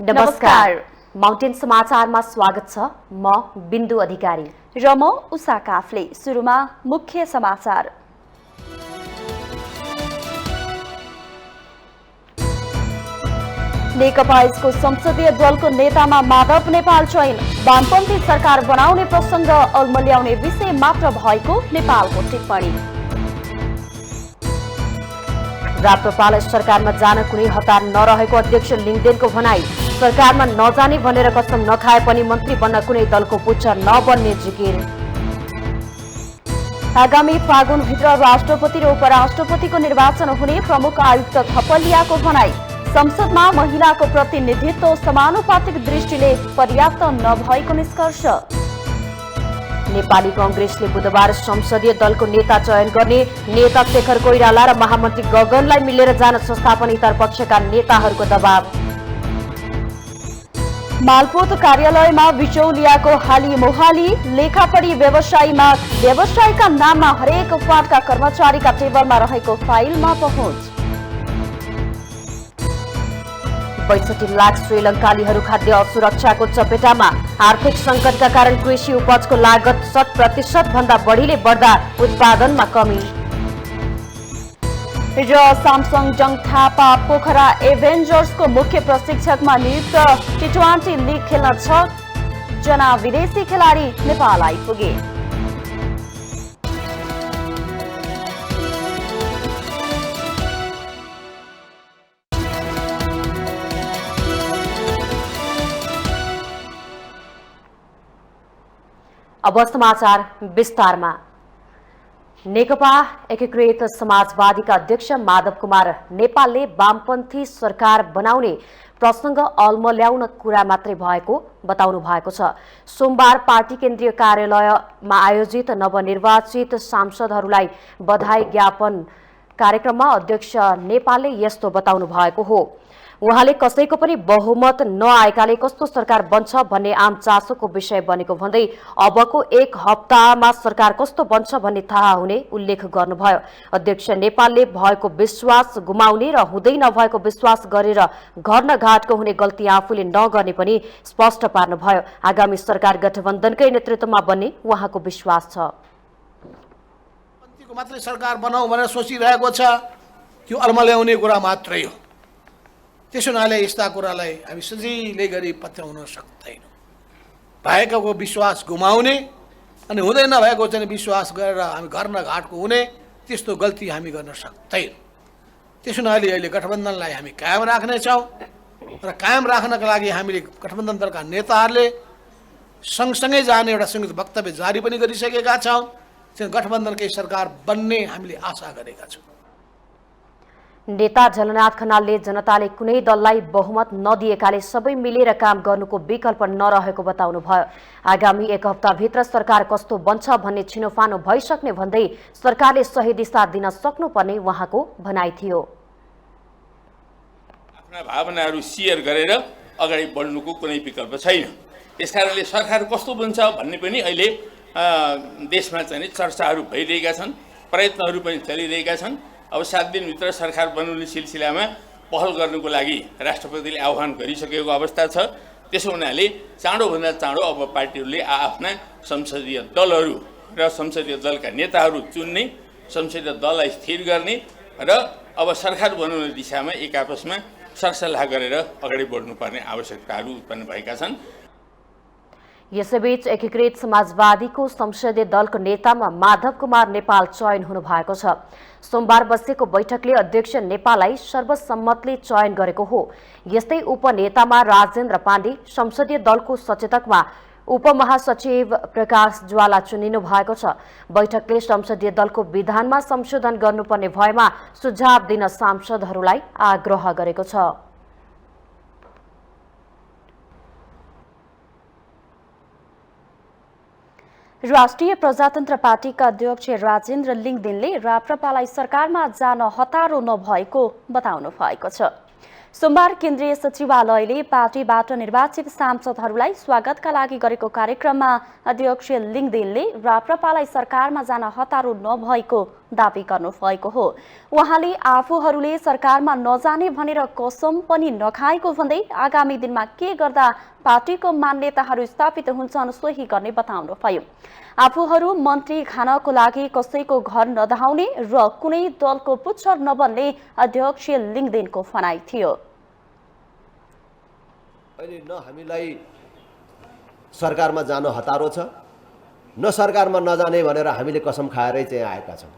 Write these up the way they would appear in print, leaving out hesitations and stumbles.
नमस्कार। माउन्टेन समाचारमा स्वागत छ। म बिन्दु अधिकारी र म उषा काफले। सुरुमा मुख्य समाचार। नेकपा यसको संसदीय दलको नेतामा माधव नेपाल चयन। वामपन्थी सरकार बनाउने प्रसंग अल्मल्याउने विषय मात्र भएको नेपालको टिप्पणी। राप्रपालाई सरकारमा जान कुनै हतार नरहेको अध्यक्ष लिङदेनको भनाई। सरकारमा नजाने भनेर कसम नखाए पनि मन्त्री बन्न कुनै दलको पुच्छ नबन्ने जिकिर। आगामी फागुनभित्र राष्ट्रपति र उपराष्ट्रपतिको निर्वाचन हुने प्रमुख आयुक्त थपलियाको भनाई। संसदमा महिलाको प्रतिनिधित्व समानुपातिक दृष्टिले पर्याप्त नभएको निष्कर्ष। नेपाली कांग्रेसले बुधबार संसदीय दलको नेता चयन गर्ने। नेता शेखर कोइराला र महामन्त्री गगनलाई मिलेर जान संस्थापन पक्षका नेताहरूको दबाव। मालपोत कार्यालयमा बिचौलियाको हाली मोहाली। लेखापढी व्यवसायीका नाममा हरेक फाँटका कर्मचारीका टेबलमा रहेको फाइलमा पहुँच। 62 लाख श्रीलङ्कालीहरू खाद्य असुरक्षाको चपेटामा। आर्थिक संकटका कारण कृषि उपजको लागत 60% भन्दा बढीले बढ्दा उत्पादनमा कमी। र सामसङ जङ थापा पोखरा एभेन्जर्सको मुख्य प्रशिक्षकमा नियुक्त। टी20 लिग खेल्न 6 जना विदेशी खेलाडी नेपाल आइपुगे। अब समाचार विस्तारमा। नेकपा एकीकृत समाजवादीका अध्यक्ष माधव कुमार नेपालले वामपन्थी सरकार बनाउने प्रसंग अल्मल्याउन कुरा मात्रै भएको बताउनु भएको छ। सोमबार पार्टी केन्द्रीय कार्यालयमा आयोजित नवनिर्वाचित सांसदहरूलाई बधाई ज्ञापन कार्यक्रममा अध्यक्ष नेपालले यस्तो बताउनु भएको हो। उहाँले कसैको पनि बहुमत नआएकाले कस्तो सरकार बन्छ भन्ने आम चासोको विषय बनेको भन्दै अबको एक हप्तामा सरकार कस्तो बन्छ भन्ने थाहा हुने उल्लेख गर्नुभयो। अध्यक्ष नेपालले भएको विश्वास गुमाउने र हुँदै नभएको विश्वास गरेर घर न घाटको हुने गल्ती आफूले नगर्ने पनि स्पष्ट पार्नुभयो। आगामी सरकार गठबन्धनकै नेतृत्वमा बन्ने उहाँको विश्वास छ। मात्रै सरकार बनाऊ भनेर सोचिरहेको छ, त्यो अल्मल्याउने कुरा मात्रै हो। त्यसो हुनाले यस्ता कुरालाई हामी सजिलै गरी पत्याउन सक्दैनौँ। भएकोको विश्वास गुमाउने अनि हुँदै नभएको चाहिँ विश्वास गरेर हामी घर न घाटको हुने त्यस्तो गल्ती हामी गर्न सक्दैनौँ। त्यसो हुनाले अहिले गठबन्धनलाई हामी कायम राख्नेछौँ र कायम राख्नका लागि हामीले गठबन्धन दलका नेताहरूले सँगसँगै जाने एउटा संयुक्त वक्तव्य जारी पनि गरिसकेका छौँ। चाहिँ गठबन्धनकै सरकार बन्ने हामीले आशा गरेका छौँ। नेता झलनाथ खनालले जनताले कुनै दललाई बहुमत नदिएकाले सबै मिलेर काम गर्नुको विकल्प नरहेको बताउनुभयो। आगामी एक हप्ताभित्र सरकार कस्तो बन्छ भन्ने छिनोफानो भइसक्ने भन्दै सरकारले सही दिशा दिन सक्नुपर्ने उहाँको भनाइ थियो। आफ्ना भावनाहरू शेयर गरेर अगाडि बढ्नुको कुनै विकल्प छैन। त्यसकारणले सरकार कस्तो बन्छ भन्ने पनि अहिले देशमा चाहिँ चर्चाहरू भइरहेका छन्, प्रयत्नहरू पनि चलिरहेका छन्। अब 7 दिनभित्र सरकार बनाउने सिलसिलामा पहल गर्नुको लागि राष्ट्रपतिले आह्वान गरिसकेको अवस्था छ। त्यसो हुनाले चाँडोभन्दा चाँडो अब पार्टीहरूले आफ्ना संसदीय दलहरू र संसदीय दलका नेताहरू चुन्ने, संसदीय दललाई स्थिर गर्ने र अब सरकार बनाउने दिशामा एक आपसमा सरसल्लाह गरेर अगाडि बढ्नुपर्ने आवश्यकताहरू उत्पन्न भएका छन्। यसैबीच एकीकृत समाजवादीको संसदीय दलको नेतामा माधव कुमार नेपाल चयन हुनु भएको छ। सोमबार बसेको बैठकले अध्यक्ष नेपाललाई सर्वसम्मतले चयन गरेको हो। यस्तै उपनेतामा राजेन्द्र पाण्डे, संसदीय दलको सचेतकमा उपमहासचिव प्रकाश ज्वाला चुनिनु भएको छ। बैठकले संसदीय दलको विधानमा संशोधन गर्नुपर्ने भएमा सुझाव दिन सांसदहरूलाई आग्रह गरेको छ। राष्ट्रिय प्रजातन्त्र पार्टीका अध्यक्ष राजेन्द्र लिङदेनले राप्रपालाई सरकारमा जान हतारो नभएको बताउनु भएको छ। सोमबार केन्द्रीय सचिवालयले पार्टीबाट निर्वाचित सांसदहरूलाई स्वागतका लागि गरेको कार्यक्रममा अध्यक्ष लिङदेनले राप्रपालाई सरकारमा जान हतारो नभएको दावी गर्नुभएको हो। उहाँले आफूहरूले सरकारमा नजाने भनेर कसम पनि नखाएको भन्दै आगामी दिनमा के गर्दा पार्टीको मान्यताहरू स्थापित हुन्छन् सोही गर्ने बताउनुभयो। आफूहरू मन्त्री खानको लागि कसैको घर नधाउने र कुनै दलको पुच्छर नबन्ने अध्यक्ष लिङदेनको भनाइ थियो। अहिले न हामीलाई सरकारमा जान हतारो छ, न सरकारमा नजाने भनेर हामीले कसम खाएरै चाहिँ आएका छौँ।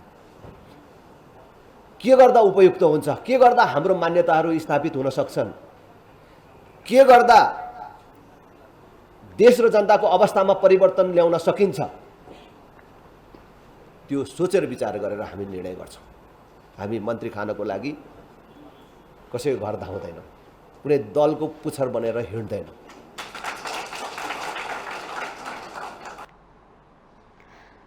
के गर्दा उपयुक्त हुन्छ, के गर्दा हाम्रो मान्यताहरू स्थापित हुन सक्छन्, के गर्दा देश र जनताको अवस्थामा परिवर्तन ल्याउन सकिन्छ, त्यो सोचेर विचार गरेर हामी निर्णय गर्छौँ। हामी मन्त्री खानको लागि कसैको घर धाउँदैनौँ, कुनै दलको पुच्छर बनेर हिँड्दैनौँ।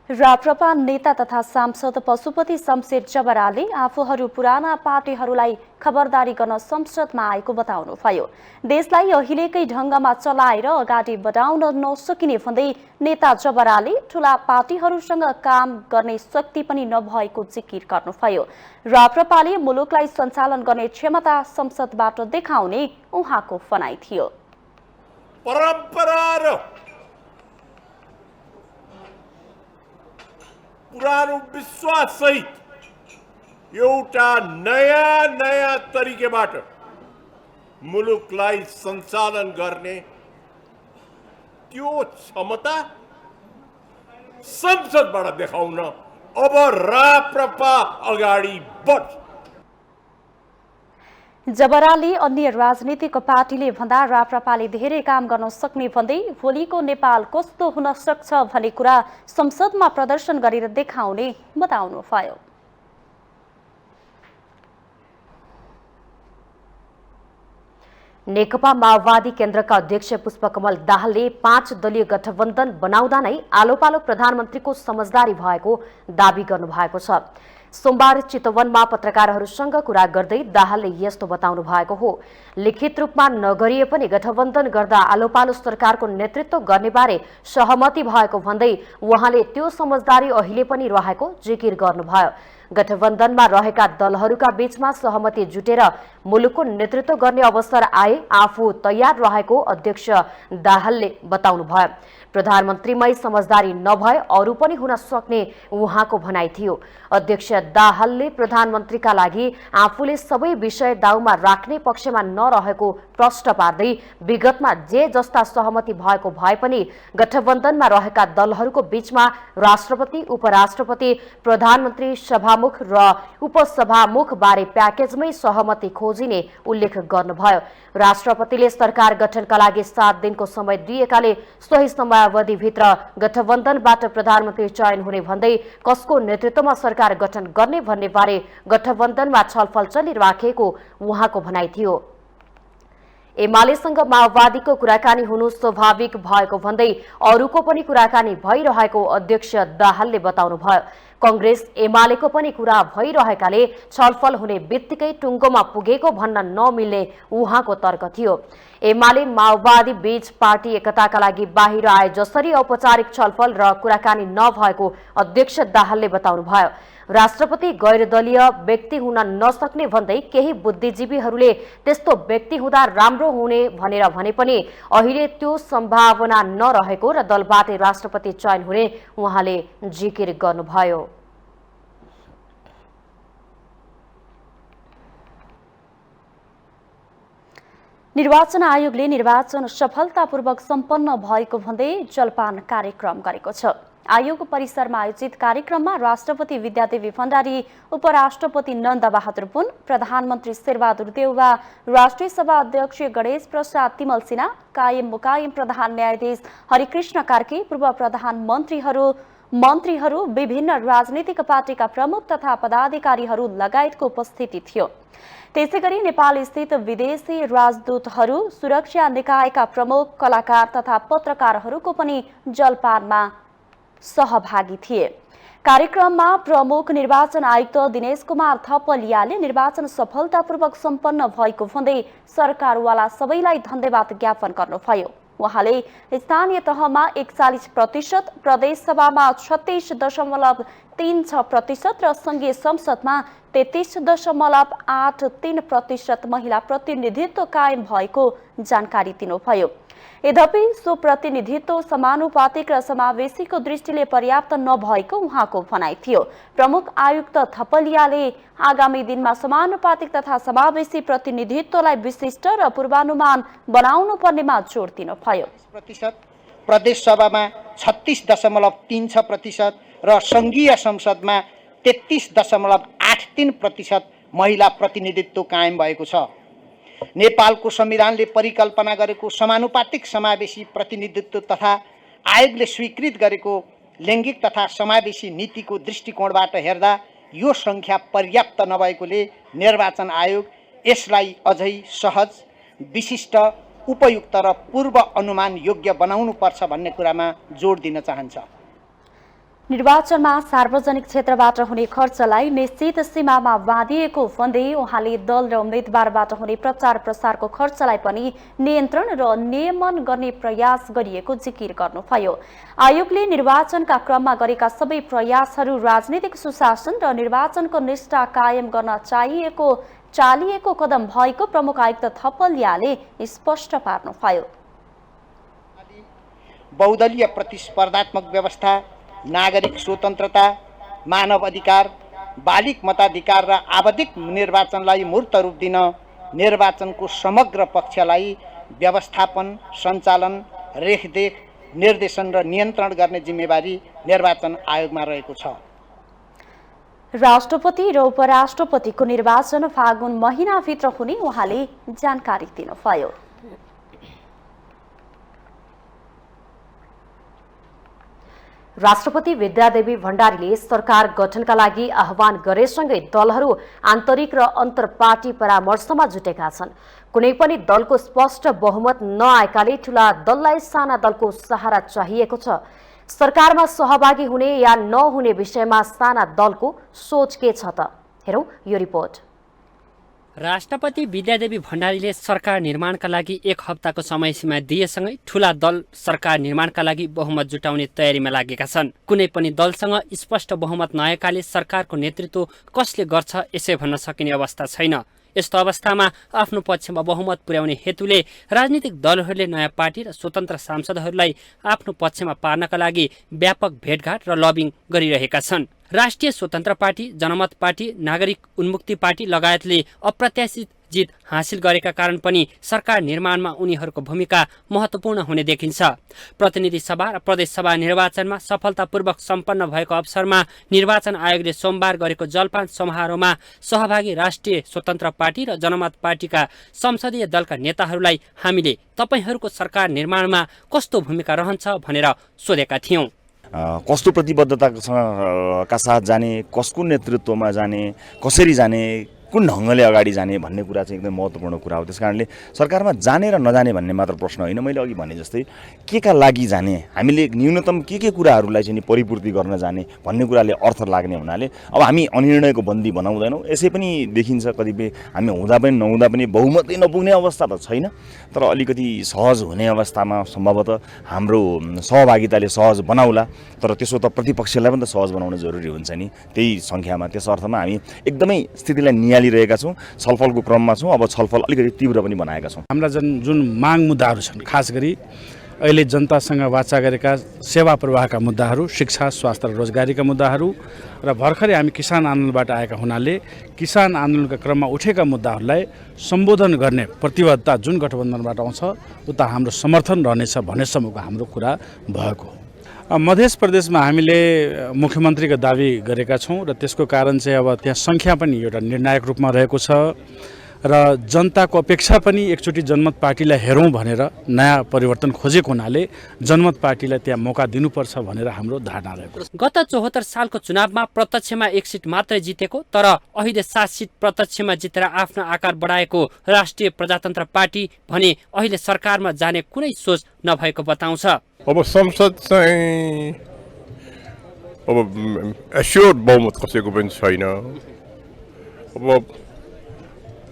राप्रपा नेता तथा सांसद पशुपति शमशेर जबराले आफूहरू पुराना पार्टीहरूलाई खबरदारी गर्न संसदमा आएको बताउनुभयो। देशलाई अहिलेकै ढङ्गमा चलाएर अगाडि बढाउन नसकिने भन्दै नेता जबराले ठूला पार्टीहरूसँग काम गर्ने शक्ति पनि नभएको जिकिर गर्नुभयो। राप्रपाले मुलुकलाई सञ्चालन गर्ने क्षमता संसदबाट देखाउने उहाँको भनाइ थियो। परम्परा र पुरानो विश्वास सहित एउटा नयाँ तरिकाबाट मुलुकलाई सञ्चालन गर्ने त्यो क्षमता संसदबाट देखाउन अब राप्रपा अगाडि बढ्छ। जबराले अन्य राजनीतिक पार्टीले भन्दा राप्रपाले धेरै काम गर्न सक्ने भन्दै भोलिको नेपाल कस्तो हुन सक्छ भन्ने कुरा संसदमा प्रदर्शन गरेर देखाउने बताउनुभयो। नेकपा माओवादी केन्द्रका अध्यक्ष पुष्पकमल दाहालले 5 दलीय गठबन्धन बनाउँदा नै आलोपालो प्रधानमन्त्रीको समझदारी भएको दावी गर्नुभएको छ। सोमबार चितवनमा पत्रकारहरूसँग कुरा गर्दै दाहालले यस्तो बताउनु भएको हो। लिखित रूपमा नगरिए पनि गठबन्धन गर्दा आलोपालो सरकारको नेतृत्व गर्ने बारे सहमति भएको भन्दै उहाँले त्यो समझदारी अहिले पनि रहेको जिकिर गर्नुभयो। गठबन्धनमा रहेका दलहरूका बीचमा सहमति जुटेर मुलुकको नेतृत्व गर्ने अवसर आए आफू तयार रहेको अध्यक्ष दाहालले बताउनुभयो। प्रधानमन्त्रीमै समझदारी नभए अरू पनि हुन सक्ने उहाँको भनाइ थियो। अध्यक्ष दाहालले प्रधानमन्त्रीका लागि आफूले सबै विषय दाउमा राख्ने पक्षमा नरहेको प्रश्न पार्दै विगतमा जे जस्ता सहमति भएको भए पनि गठबन्धनमा रहेका दलहरूको बीचमा राष्ट्रपति, उपराष्ट्रपति, प्रधानमन्त्री, सभामुख र उपसभामुख बारे प्याकेजमै सहमति खोजिने उल्लेख गर्नुभयो। राष्ट्रपतिले सरकार गठनका लागि 7 दिनको समय दिएकाले सोही समयावधिभित्र गठबन्धनबाट प्रधानमन्त्री चयन हुने भन्दै कसको नेतृत्वमा सरकार गठन गर्ने भन्ने बारे गठबन्धनमा छलफल चलिराखेको उहाँको भनाइ थियो। एमालेसँग माओवादीको कुराकानी हुनु स्वाभाविक भएको भन्दै अरूको पनि कुराकानी भइरहेको अध्यक्ष दाहालले बताउनुभयो। कांग्रेस एमालेको पनि कुरा भइरहेकाले छलफल हुने बित्तिकै टुङ्गोमा पुगेको भन्न नमिल्ने उहाँको तर्क थियो। एमाले माओवादी बीच पार्टी एकताका लागि बाहिर आए जसरी औपचारिक छलफल र कुराकानी नभएको अध्यक्ष दाहालले बताउनुभयो। राष्ट्रपति गैरदलीय व्यक्ति हुन नसक्ने भन्दै केही बुद्धिजीवीहरूले त्यस्तो व्यक्ति हुँदा राम्रो हुने भनेर भने पनि अहिले त्यो सम्भावना नरहेको र दलबाटै राष्ट्रपति चयन हुने उहाँले जिकिर गर्नुभयो। निर्वाचन आयोगले निर्वाचन सफलतापूर्वक सम्पन्न भएको भन्दै जलपान कार्यक्रम गरेको छ। आयोग परिसरमा आयोजित कार्यक्रममा राष्ट्रपति विद्यादेवी भण्डारी, उपराष्ट्रपति नन्दबहादुर पुन, प्रधानमन्त्री शेरबहादुर देउवा, राष्ट्रिय सभा अध्यक्ष गणेश प्रसाद तिमल सिन्हा, कायम मुकायम प्रधान न्यायाधीश हरिकृष्ण कार्की, पूर्व मन्त्रीहरू, विभिन्न राजनीतिक पार्टीका प्रमुख तथा पदाधिकारीहरू लगायतको उपस्थिति थियो। त्यसैगरी नेपाल स्थित विदेशी राजदूतहरू, सुरक्षा निकायका प्रमुख, कलाकार तथा पत्रकारहरूको पनि जलपानमा सहभागी थिए। कार्यक्रममा प्रमुख निर्वाचन आयुक्त दिनेश कुमार थपलियाले निर्वाचन सफलतापूर्वक सम्पन्न भएको भन्दै सरकारवाला सबैलाई धन्यवाद ज्ञापन गर्नुभयो। उहाँले स्थानीय तहमा 41%, प्रदेशसभामा 36.36% र संघीय संसदमा 33.83% महिला प्रतिनिधित्व कायम भएको जानकारी दिनुभयो। यद्यपि सो प्रतिनिधित्व समानुपातिक र समावेशीको दृष्टिले पर्याप्त नभएको उहाँको भनाइ थियो। प्रमुख आयुक्त थपलियाले आगामी दिनमा समानुपातिक तथा समावेशी प्रतिनिधित्वलाई विशिष्ट र पूर्वानुमान बनाउनु पर्नेमा जोड दिनुभयो। प्रदेश सभामा 36.36% र संघीय संसदमा 33.83% महिला प्रतिनिधित्व कायम भएको छ। नेपालको संविधानले परिकल्पना गरेको समानुपातिक समावेशी प्रतिनिधित्व तथा आयोगले स्वीकृत गरेको लैङ्गिक तथा समावेशी नीतिको दृष्टिकोणबाट हेर्दा यो संख्या पर्याप्त नभएकोले निर्वाचन आयोग यसलाई अझै सहज, विशिष्ट, उपयुक्त र पूर्व अनुमान योग्य बनाउनुपर्छ भन्ने कुरामा जोड दिन चाहन्छ। निर्वाचनमा सार्वजनिक क्षेत्रबाट हुने खर्चलाई निश्चित सीमामा बाँधिएको भन्दै उहाँले दल र उम्मेद्वारबाट हुने प्रचार प्रसारको खर्चलाई पनि नियन्त्रण र नियमन गर्ने प्रयास गरिएको जिकिर गर्नुभयो। आयोगले निर्वाचनका क्रममा गरेका सबै प्रयासहरू राजनीतिक सुशासन र निर्वाचनको निष्ठा कायम गर्न चालिएको कदम भएको प्रमुख आयुक्त थपलियाले स्पष्ट पार्नुभयो। बहुदलीय प्रतिस्पर्धात्मक व्यवस्था, नागरिक स्वतन्त्रता, मानव अधिकार, बालिक मताधिकार र आवधिक निर्वाचनलाई मूर्त रूप दिन निर्वाचनको समग्र पक्षलाई व्यवस्थापन, सञ्चालन, रेखदेख, निर्देशन र नियन्त्रण गर्ने जिम्मेवारी निर्वाचन आयोगमा रहेको छ। राष्ट्रपति र उपराष्ट्रपतिको निर्वाचन फागुन महिनाभित्र हुने उहाँले जानकारी दिनुभयो। राष्ट्रपति विद्यादेवी भण्डारीले सरकार गठनका लागि आह्वान गरेसँगै दलहरू आन्तरिक र अन्तर्पार्टी परामर्शमा जुटेका छन्। कुनै पनि दलको स्पष्ट बहुमत नआएकाले ठूला दललाई साना दलको सहारा चाहिएको छ। सरकारमा सहभागी हुने या नहुने विषयमा साना दलको सोच के छ त? हेरौं यो रिपोर्ट। राष्ट्रपति विद्यादेवी भण्डारीले सरकार निर्माणका लागि 1 हप्ताको समय सीमा दिएसँगै ठूला दल सरकार निर्माणका लागि बहुमत जुटाउने तयारीमा लागेका छन्। कुनै पनि दलसँग स्पष्ट बहुमत नआएकाले सरकारको नेतृत्व कसले गर्छ यसै भन्न सकिने अवस्था छैन। यस्तो अवस्थामा आफ्नो पक्षमा बहुमत पुर्याउने हेतुले राजनीतिक दलहरूले नयाँ पार्टी र स्वतन्त्र सांसदहरूलाई आफ्नो पक्षमा पार्नका लागि व्यापक भेटघाट र लबिङ गरिरहेका छन्। राष्ट्रिय स्वतन्त्र पार्टी, जनमत पार्टी, नागरिक उन्मुक्ति पार्टी लगायतले अप्रत्याशित जित हासिल गरेका कारण पनि सरकार निर्माणमा उनीहरूको भूमिका महत्त्वपूर्ण हुने देखिन्छ। प्रतिनिधि सभा र प्रदेश सभा निर्वाचनमा सफलतापूर्वक सम्पन्न भएको अवसरमा निर्वाचन आयोगले सोमबार गरेको जलपान समारोहमा सहभागी राष्ट्रिय स्वतन्त्र पार्टी र जनमत पार्टीका संसदीय दलका नेताहरूलाई हामीले तपाईहरूको सरकार निर्माणमा कस्तो भूमिका रहन्छ भनेर सोधेका थियौं। कस्तो प्रतिबद्धताका साथ जाने, कसको नेतृत्वमा जाने, कसरी जाने, कुन ढङ्गले अगाडि जाने भन्ने कुरा चाहिँ एकदम महत्त्वपूर्ण कुरा हो। त्यसकारणले सरकारमा जाने र नजाने भन्ने मात्र प्रश्न होइन, मैले अघि भने जस्तै के का लागि जाने, हामीले न्यूनतम के कुराहरूलाई चाहिँ परिपूर्ति गर्न जाने भन्ने कुराले अर्थ लाग्ने हुनाले अब हामी अनिर्णयको बन्दी बनाउँदैनौँ। यसै पनि देखिन्छ कतिपय हामी हुँदा पनि नहुँदा पनि बहुमतै नपुग्ने अवस्था त छैन, तर अलिकति सहज हुने अवस्थामा सम्भवतः हाम्रो सहभागिताले सहज बनाउला। तर त्यसो त प्रतिपक्षलाई पनि त सहज बनाउन जरुरी हुन्छ नि। त्यही सङ्ख्यामा त्यस अर्थमा हामी एकदमै स्थितिलाई नियालिरहेका छौँ, छलफलको क्रममा छौँ। अब छलफल अलिकति तीव्र पनि बनाएका छौँ। हाम्रा जुन माग मुद्दाहरू छन्, खास गरी अहिले जनतासँग वाचा गरेका सेवा प्रवाहका मुद्दाहरू, शिक्षा, स्वास्थ्य र रोजगारीका मुद्दाहरू र भर्खरै हामी किसान आन्दोलनबाट आएका हुनाले किसान आन्दोलनका क्रममा उठेका मुद्दाहरूलाई सम्बोधन गर्ने प्रतिबद्धता जुन गठबन्धनबाट आउँछ उता हाम्रो समर्थन रहनेछ भन्नेसम्मको हाम्रो कुरा भएको हो। मध्य प्रदेशमा हामीले मुख्यमन्त्रीको दाबी गरेका छौँ र त्यसको कारण चाहिँ अब त्यहाँ सङ्ख्या पनि एउटा निर्णायक रूपमा रहेको छ र जनताको अपेक्षा पनि एकचोटि जनमत पार्टीलाई हेरौँ भनेर नयाँ परिवर्तन खोजेको हुनाले जनमत पार्टीलाई त्यहाँ मौका दिनुपर्छ भनेर हाम्रो धारणा रहेको छ। गत 74 सालको चुनावमा प्रत्यक्षमा 1 सिट मात्रै जितेको तर अहिले 7 सिट प्रत्यक्षमा जितेर आफ्नो आकार बढाएको राष्ट्रिय प्रजातन्त्र पार्टी भने अहिले सरकारमा जाने कुनै सोच नभएको बताउँछ। अब संसद चाहिँ अब एस्योर्ड बहुमत कसैको पनि छैन। अब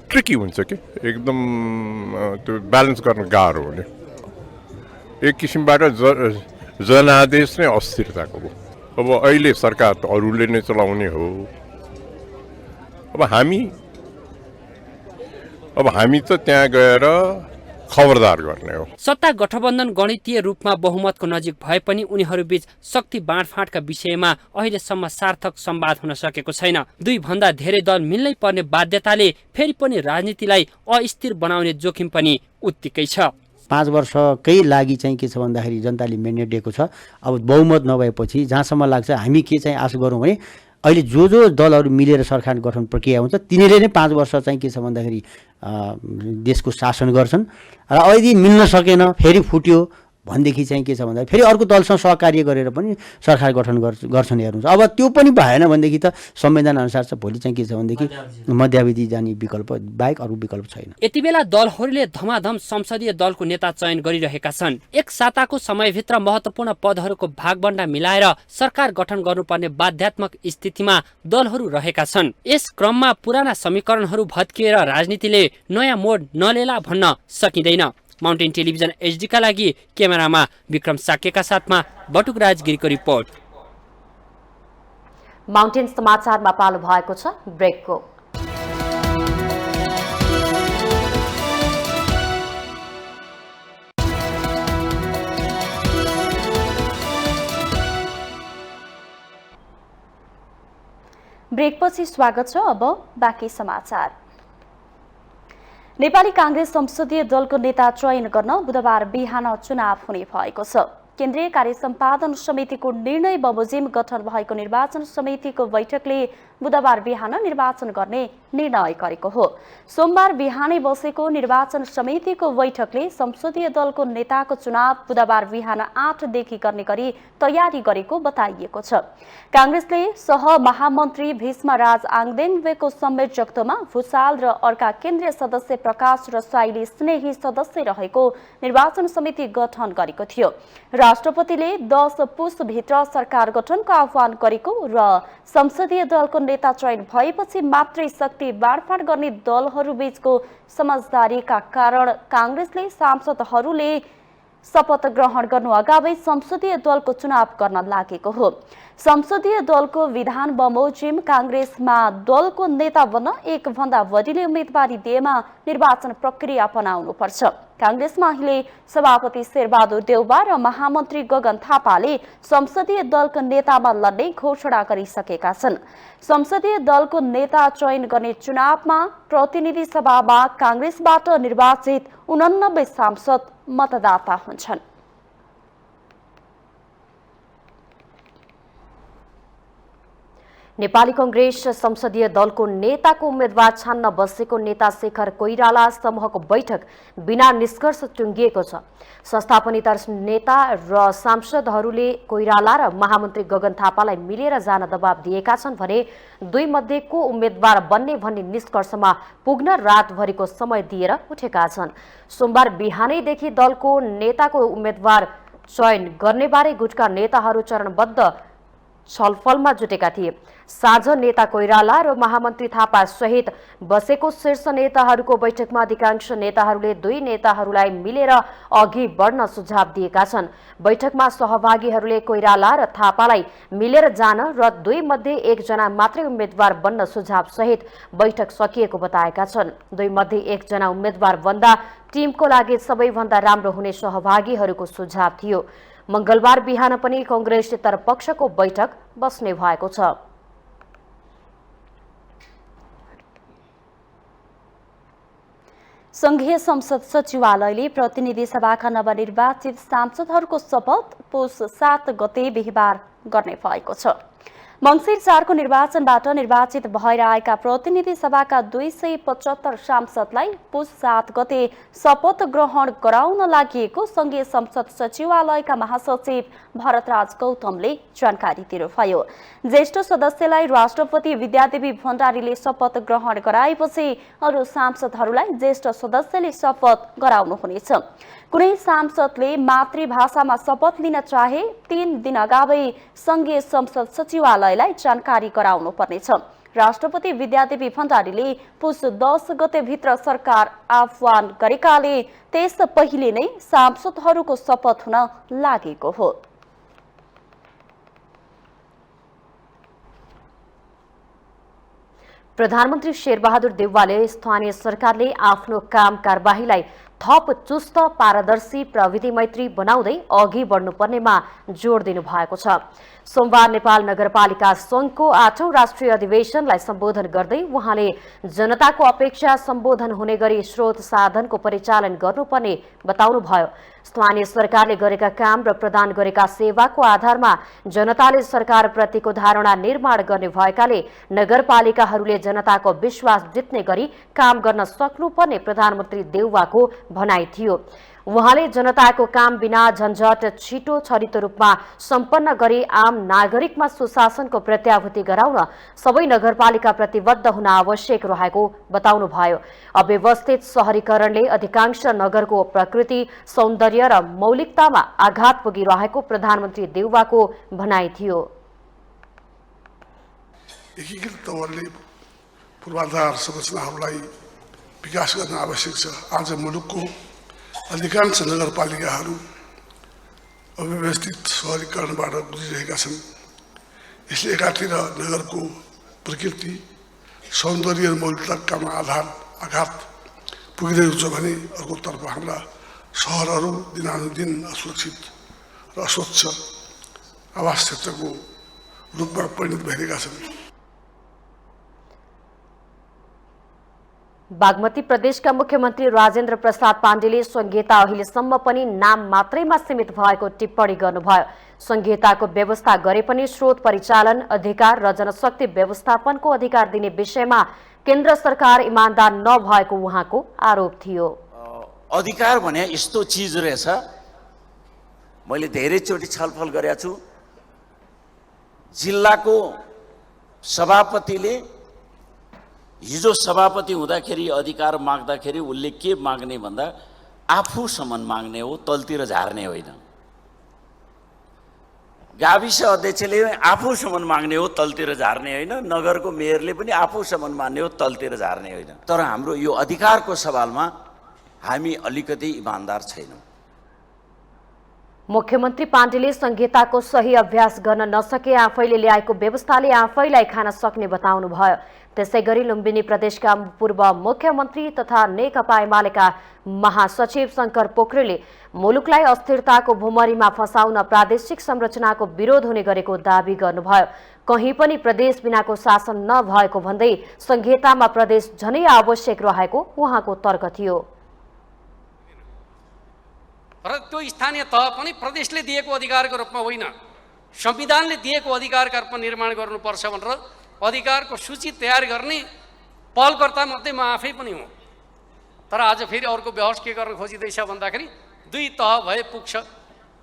ट्रिकी हुन्छ कि एकदम त्यो ब्यालेन्स गर्न गाह्रो हो नि। एक किसिमबाट जनादेश नै अस्थिरताको हो। अब अहिले सरकार त अरूले नै चलाउने हो। अब हामी त त्यहाँ गएर खबरदार गर्ने हो। सत्ता गठबन्धन गणितीय रूपमा बहुमतको नजिक भए पनि उनीहरूबीच शक्ति बाँडफाँडका विषयमा अहिलेसम्म सार्थक संवाद हुन सकेको छैन। दुई भन्दा धेरै दल मिल्नै पर्ने बाध्यताले फेरि पनि राजनीतिलाई अस्थिर बनाउने जोखिम पनि उत्तिकै छ। 5 वर्षकै लागि चाहिँ के छ भन्दाखेरि जनताले म्यान्डेट दिएको छ। अब बहुमत नभएपछि जहाँसम्म लाग्छ हामी के चाहिँ आशा गरौँ भने अहिले जो दलहरू मिलेर सरकार गठन प्रक्रिया हुन्छ तिनीहरूले नै 5 वर्ष चाहिँ के छ भन्दाखेरि देशको शासन गर्छन् र यदि मिल्न सकेन फेरि फुट्यो भनेदेखि चाहिँ के छ भन्दाखेरि फेरि अर्को दलसँग सहकार्य गरेर पनि सरकार गठन गर्छन् हेर्नुहुन्छ। अब त्यो पनि भएन भनेदेखि त संविधान अनुसार चाहिँ भोलि चाहिँ के छ भनेदेखि मध्यावधि जाने विकल्प बाहेक अरू विकल्प छैन। यति बेला दलहरूले धमाधम संसदीय दलको नेता चयन गरिरहेका छन्। एक साताको समयभित्र महत्त्वपूर्ण पदहरूको भागबण्डा मिलाएर सरकार गठन गर्नुपर्ने बाध्यात्मक स्थितिमा दलहरू रहेका छन्। यस क्रममा पुराना समीकरणहरू भत्किएर राजनीतिले नयाँ मोड नलेला भन्न सकिँदैन। माउन्टेन टेलिभिजन HD का लागि क्यामेरामा विक्रम साकेका साथमा बटुक राजगिरीको रिपोर्ट। माउन्टेन समाचारमा पालो भएको छ ब्रेकको। ब्रेकपछि स्वागत छ। अब बाँकी समाचार। नेपाली कांग्रेस संसदीय दलको नेता चयन गर्न बुधबार बिहान चुनाव हुने भएको छ। केन्द्रीय कार्य सम्पादन समितिको निर्णय बमोजिम गठन भएको निर्वाचन समितिको बैठकले बुधबार बिहान निर्वाचन गर्ने निर्णय गरेको हो। सोमबार बिहानै बसेको निर्वाचन समितिको बैठकले संसदीय दलको नेताको चुनाव बुधबार बिहान 8 देखि गर्ने गरी तयारी गरेको बताइएको छ। कांग्रेसले सहमहामन्त्री भीष्मराज आङदेनवेको संयोजकत्वमा भूषाल र अर्का केन्द्रीय सदस्य प्रकाश रसाइली स्नेही सदस्य रहेको निर्वाचन समिति गठन गरेको थियो। राष्ट्रपतिले 10 पुसभित्र सरकार गठनको आह्वान गरेको र संसदीय दलको नेता चयन भएपछि मात्रै शक्ति बाँडफाँड गर्ने दलहरूबीचको समझदारीका कारण कांग्रेसले सांसदहरूले शपथ ग्रहण गर्नु अगावै संसदीय दलको चुनाव गर्न लागेको हो। संसदीय दलको विधान बमोजिम कांग्रेसमा दलको नेता बन्न 1 भन्दा बढीले उम्मेदवारी दिएमा निर्वाचन प्रक्रिया अपनाउनु पर्छ। कांग्रेसमा अहिले सभापति शेरबहादुर देउवा र महामन्त्री गगन थापाले संसदीय दलको नेतामा लड्ने घोषणा गरिसकेका छन्। संसदीय दलको नेता चयन गर्ने चुनावमा प्रतिनिधि सभामा कांग्रेसबाट निर्वाचित 89 सांसद मतदाता हुन्छन्। नेपाली कांग्रेस संसदीय दलको नेताको उम्मेदवार छान्न बसेको नेता शेखर कोइराला समूहको बैठक बिना निष्कर्ष टुङ्गिएको छ। संस्थापनेतर नेता र सांसदहरूले कोइराला र महामन्त्री गगन थापालाई मिलेर जान दबाब दिएका छन् भने दुई मध्ये को उम्मेदवार बन्ने भन्ने निष्कर्षमा पुग्न रातभरिको समय दिएर उठेका छन्। सोमबार बिहानैदेखि दलको नेताको उम्मेदवार चयन गर्नेबारे गुटका नेताहरू चरणबद्ध छलफलमा जुटेका थिए। साझ नेता कोइराला र महामन्त्री थापा सहित बसेको शीर्ष नेताहरूको बैठकमा अधिकांश नेताहरूले दुई नेताहरूलाई मिलेर अघि बढ्न सुझाव दिएका छन्। बैठकमा सहभागीहरूले कोइराला र थापालाई मिलेर जान र दुई मध्ये 1 जना मात्रै उम्मेदवार बन्न सुझाव सहित बैठक सकिएको बताएका छन्। दुई मध्ये 1 जना उम्मेदवार बन्दा टिमको लागि सबैभन्दा राम्रो हुने सहभागीहरूको सुझाव थियो। मंगलबार बिहान पनि कांग्रेसेतर पक्षको बैठक बस्ने भएको छ। संघीय संसद सचिवालयले प्रतिनिधि सभाका नवनिर्वाचित सांसदहरूको शपथ पुस 7 गते बिहिबार गर्ने भएको छ। मंसिर 4 को निर्वाचनबाट निर्वाचित भएर आएका प्रतिनिधि सभाका 275 सांसदलाई पुस 7 गते शपथ ग्रहण गराउन लागि संघीय संसद सचिवालयका महासचिव भरतराज गौतमले जानकारी दिनुभयो। ज्येष्ठ सदस्यलाई राष्ट्रपति विद्यादेवी भण्डारीले शपथ ग्रहण गराएपछि अरू सांसदहरूलाई ज्येष्ठ सदस्यले शपथ गराउनुहुनेछ। कुनै सांसदले मातृभाषामा शपथ लिन चाहे 3 दिन अगावै संघीय संसद सचिवालय सचिवालयलाई जानकारी गराउनु पर्नेछ। राष्ट्रपति विद्यादेवी भण्डारीले पुस 10 गतेभित्र सरकार आह्वान गरेकाले त्यस पहिले नै सांसदहरूको शपथ हुन लागेको हो। प्रधानमन्त्री शेरबहादुर देउवाले स्थानीय सरकारले आफ्नो काम कारबाहीलाई थप चुस्त पारदर्शी प्रविधि मैत्री बनाउँदै अघि बढ्नुपर्नेमा जोड दिनु भएको छ। सोमबार नेपाल नगरपालिका संघको 8औं राष्ट्रिय अधिवेशनलाई सम्बोधन गर्दै उहाँले जनताको अपेक्षा सम्बोधन हुने गरी स्रोत साधनको परिचालन गर्नुपर्ने बताउनुभयो। स्थानीय सरकारले गरेका काम र प्रदान गरेका सेवाको आधारमा जनताले सरकारप्रतिको धारणा निर्माण गर्ने भएकाले नगरपालिकाहरूले जनताको विश्वास जित्ने गरी काम गर्न सक्नुपर्ने प्रधानमन्त्री देउवाको भनाइ थियो। उहाँले जनताको काम बिना झन्झट छिटो छरितो रूपमा सम्पन्न गरी आम नागरिकमा सुशासनको प्रत्याभूति गराउन सबै नगरपालिका प्रतिबद्ध हुन आवश्यक रहेको बताउनुभयो। अव्यवस्थित शहरीकरणले अधिकांश नगरको प्रकृति सौन्दर्य र मौलिकतामा आघात पुगिरहेको प्रधानमन्त्री देउवाको भनाइ थियो। एकीकृत तवरले पूर्वाधार संरचनाहरूलाई विकास गर्न आवश्यक छ। आज मुलुकको अधिकांश नगरपालिकाहरू अव्यवस्थित शहरीकरणबाट गुज्रिरहेका छन्। यसले एकातिर नगरको प्रकृति सौन्दर्य र मौलिकतामा आघात पुगिरहेको छ भने अर्कोतर्फ हाम्रा सहरहरू दिनानुदिन असुरक्षित र अस्वच्छ आवास क्षेत्रको रूपमा परिणत भइरहेका छन्। बागमती प्रदेशका मुख्यमन्त्री राजेन्द्र प्रसाद पाण्डेले संघीयता अहिलेसम्म पनि नाम मात्रैमा सीमित भएको टिप्पणी गर्नुभयो। संघीयताको व्यवस्था गरे पनि स्रोत परिचालन अधिकार र जनशक्ति व्यवस्थापनको अधिकार दिने विषयमा केन्द्र सरकार इमानदार नभएको उहाँको आरोप थियो। अधिकार भने यस्तो चिज रहेछ, मैले धेरैचोटि छलफल गरेको छु। जिल्लाको सभापतिले हिजो सभापति हुँदाखेरि अधिकार माग्दाखेरि उसले के माग्ने भन्दा आफूसम्म माग्ने हो, तलतिर झार्ने होइन। गाविस अध्यक्षले आफूसम्म माग्ने हो, तलतिर झार्ने होइन। नगरको मेयरले पनि आफूसम्म मान्ने हो, तलतिर झार्ने होइन। तर हाम्रो यो अधिकारको सवालमा हामी अलिकति इमानदार छैनौँ। मुख्यमन्त्री पाण्डेले संघीयताको सही अभ्यास गर्न नसके आफैले ल्याएको व्यवस्थाले आफैलाई खान सक्ने बताउनुभयो। त्यसैगरी लुम्बिनी प्रदेशका पूर्व मुख्यमन्त्री तथा नेकपा एमालेका महासचिव शंकर पोखरेलले मुलुकलाई अस्थिरताको भुमरीमा फसाउन प्रादेशिक संरचनाको विरोध हुने गरेको दावी गर्नुभयो। कहीँ पनि प्रदेश बिनाको शासन नभएको भन्दै संघीयतामा प्रदेश झनै आवश्यक रहेको उहाँको तर्क थियो। र त्यो स्थानीय तह पनि प्रदेशले दिएको अधिकारको रूपमा होइन, संविधानले दिएको अधिकारका रूपमा निर्माण गर्नुपर्छ भनेर अधिकारको सूची तयार गर्ने पहलकर्ता मध्ये म आफै पनि हुँ। तर आज फेरि अर्को बहस के गर्न खोजिँदैछ भन्दाखेरि दुई तह भए पुग्छ,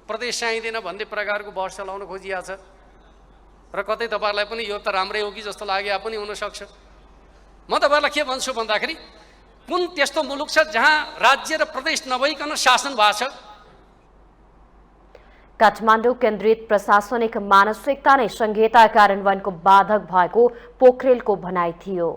प्रदेश चाहिँदैन भन्ने प्रकारको बहस चलाउन खोजिएको छ। र कतै तपाईँहरूलाई पनि यो त राम्रै हो कि जस्तो लागे पनि हुनसक्छ। म तपाईँहरूलाई के भन्छु भन्दाखेरि कुन त्यस्तो मुलुक छ जहाँ राज्य र प्रदेश नभइकन शासन भएको छ? काठमाडौँ केन्द्रित प्रशासनिक मानसिकता नै संघीयता कार्यान्वयनको बाधक भएको पोखरेलको भनाइ थियो।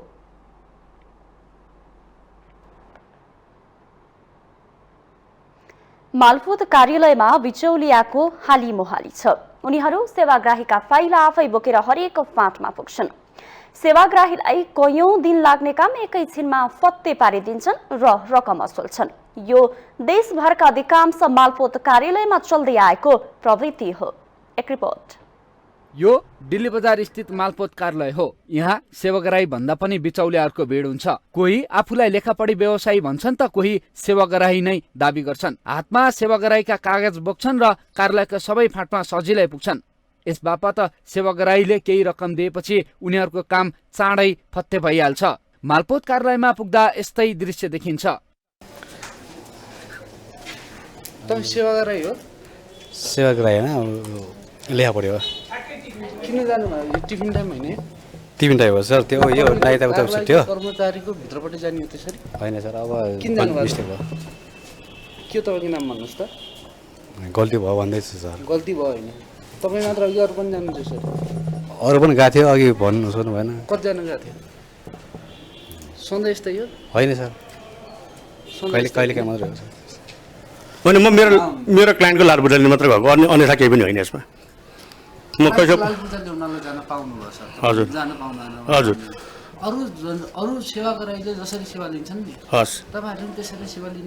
मालपोत कार्यालयमा बिचौलियाको हालीमोहाली छ। उनीहरू सेवाग्राहीका फाइल आफै बोकेर हरेक फाँटमा पुग्छन्। सेवाग्राहीलाई कयौं दिन लाग्ने काम एकैछिनमा फत्ते पारिदिन्छन् र रकम असुल्छन्। यो देशभरका अधिकांश मालपोत कार्यालयमा चल्दै आएको प्रवृत्ति हो। एक रिपोर्ट। यो दिल्ली बजार स्थित मालपोत कार्यालय हो। यहाँ सेवाग्राही भन्दा पनि बिचौलियाहरूको भिड हुन्छ। कोही आफूलाई लेखापढी व्यवसायी भन्छन् त कोही सेवाग्राही नै दाबी गर्छन्। हातमा सेवाग्राहीका कागज बोक्छन् र कार्यालयका सबै फाँटमा सजिलै पुग्छन्। यस बापत सेवाग्राहीले केही रकम दिएपछि उनीहरूको काम चाँडै फत्ते भइहाल्छ। मालपोत कार्यालयमा पुग्दा यस्तै दृश्य देखिन्छ। तपाईँ सेवाग्राही हो? सेवाग्राही होइन, लेखापढी हो। किन जानुभयो? यो टिफिन टाइम होइन? टिफिन टाइम हो सर। त्यो यो नाइता उता थियो। कर्मचारीको भित्रपट्टि जाने हो त्यसरी? होइन सर, अब किन जानुभयो? मिस्टेक भयो। के तपाईँको नाम भन्नुहोस् त? गल्ती भयो भन्दैछु सर। गल्ती भयो होइन, तपाईँ मात्र अघि अरू पनि जानुहुन्छ सर? अरू पनि गएको थियो अघि भन्नु सोध्नु भएन कतिजना गएको थियो सन्देश त यो होइन सर कहिले कहिलेकाहीँ मात्रै हो सर होइन म मेरो क्लाइन्टको लाल बुझाउने मात्रै भएको अन्यथा केही पनि होइन यसमा म कसो उनीहरूलाई जान पाउनुभयो सर हजुर जान पाउँदैन हजुर अरू सेवाग्राहीले जसरी सेवा लिन्छन् नि हस् तपाईँहरूले पनि त्यसरी सेवा दिन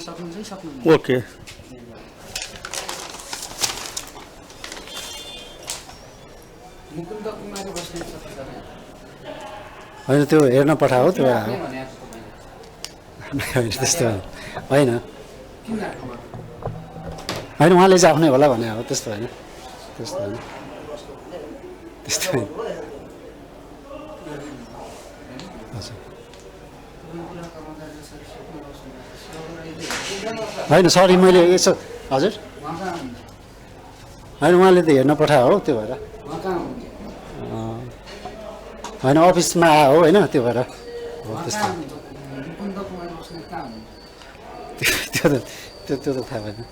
सक्नुहुन्छ कि सक्नुहुन्छ ओके मुकुन्द कुमारी बस्ने होइन त्यो हेर्न पठाओ त्यो त्यस्तो होइन होइन उहाँले चाहिँ आफ्नै होला भने हो त्यस्तो होइन त्यस्तो होइन त्यस्तो होइन होइन सरी मैले यसो हजुर होइन उहाँले त हेर्न पठायो हो त्यो भएर होइन अफिसमा आयो हो होइन त्यो भएर हो त्यस्तो त्यो त थाहा भएन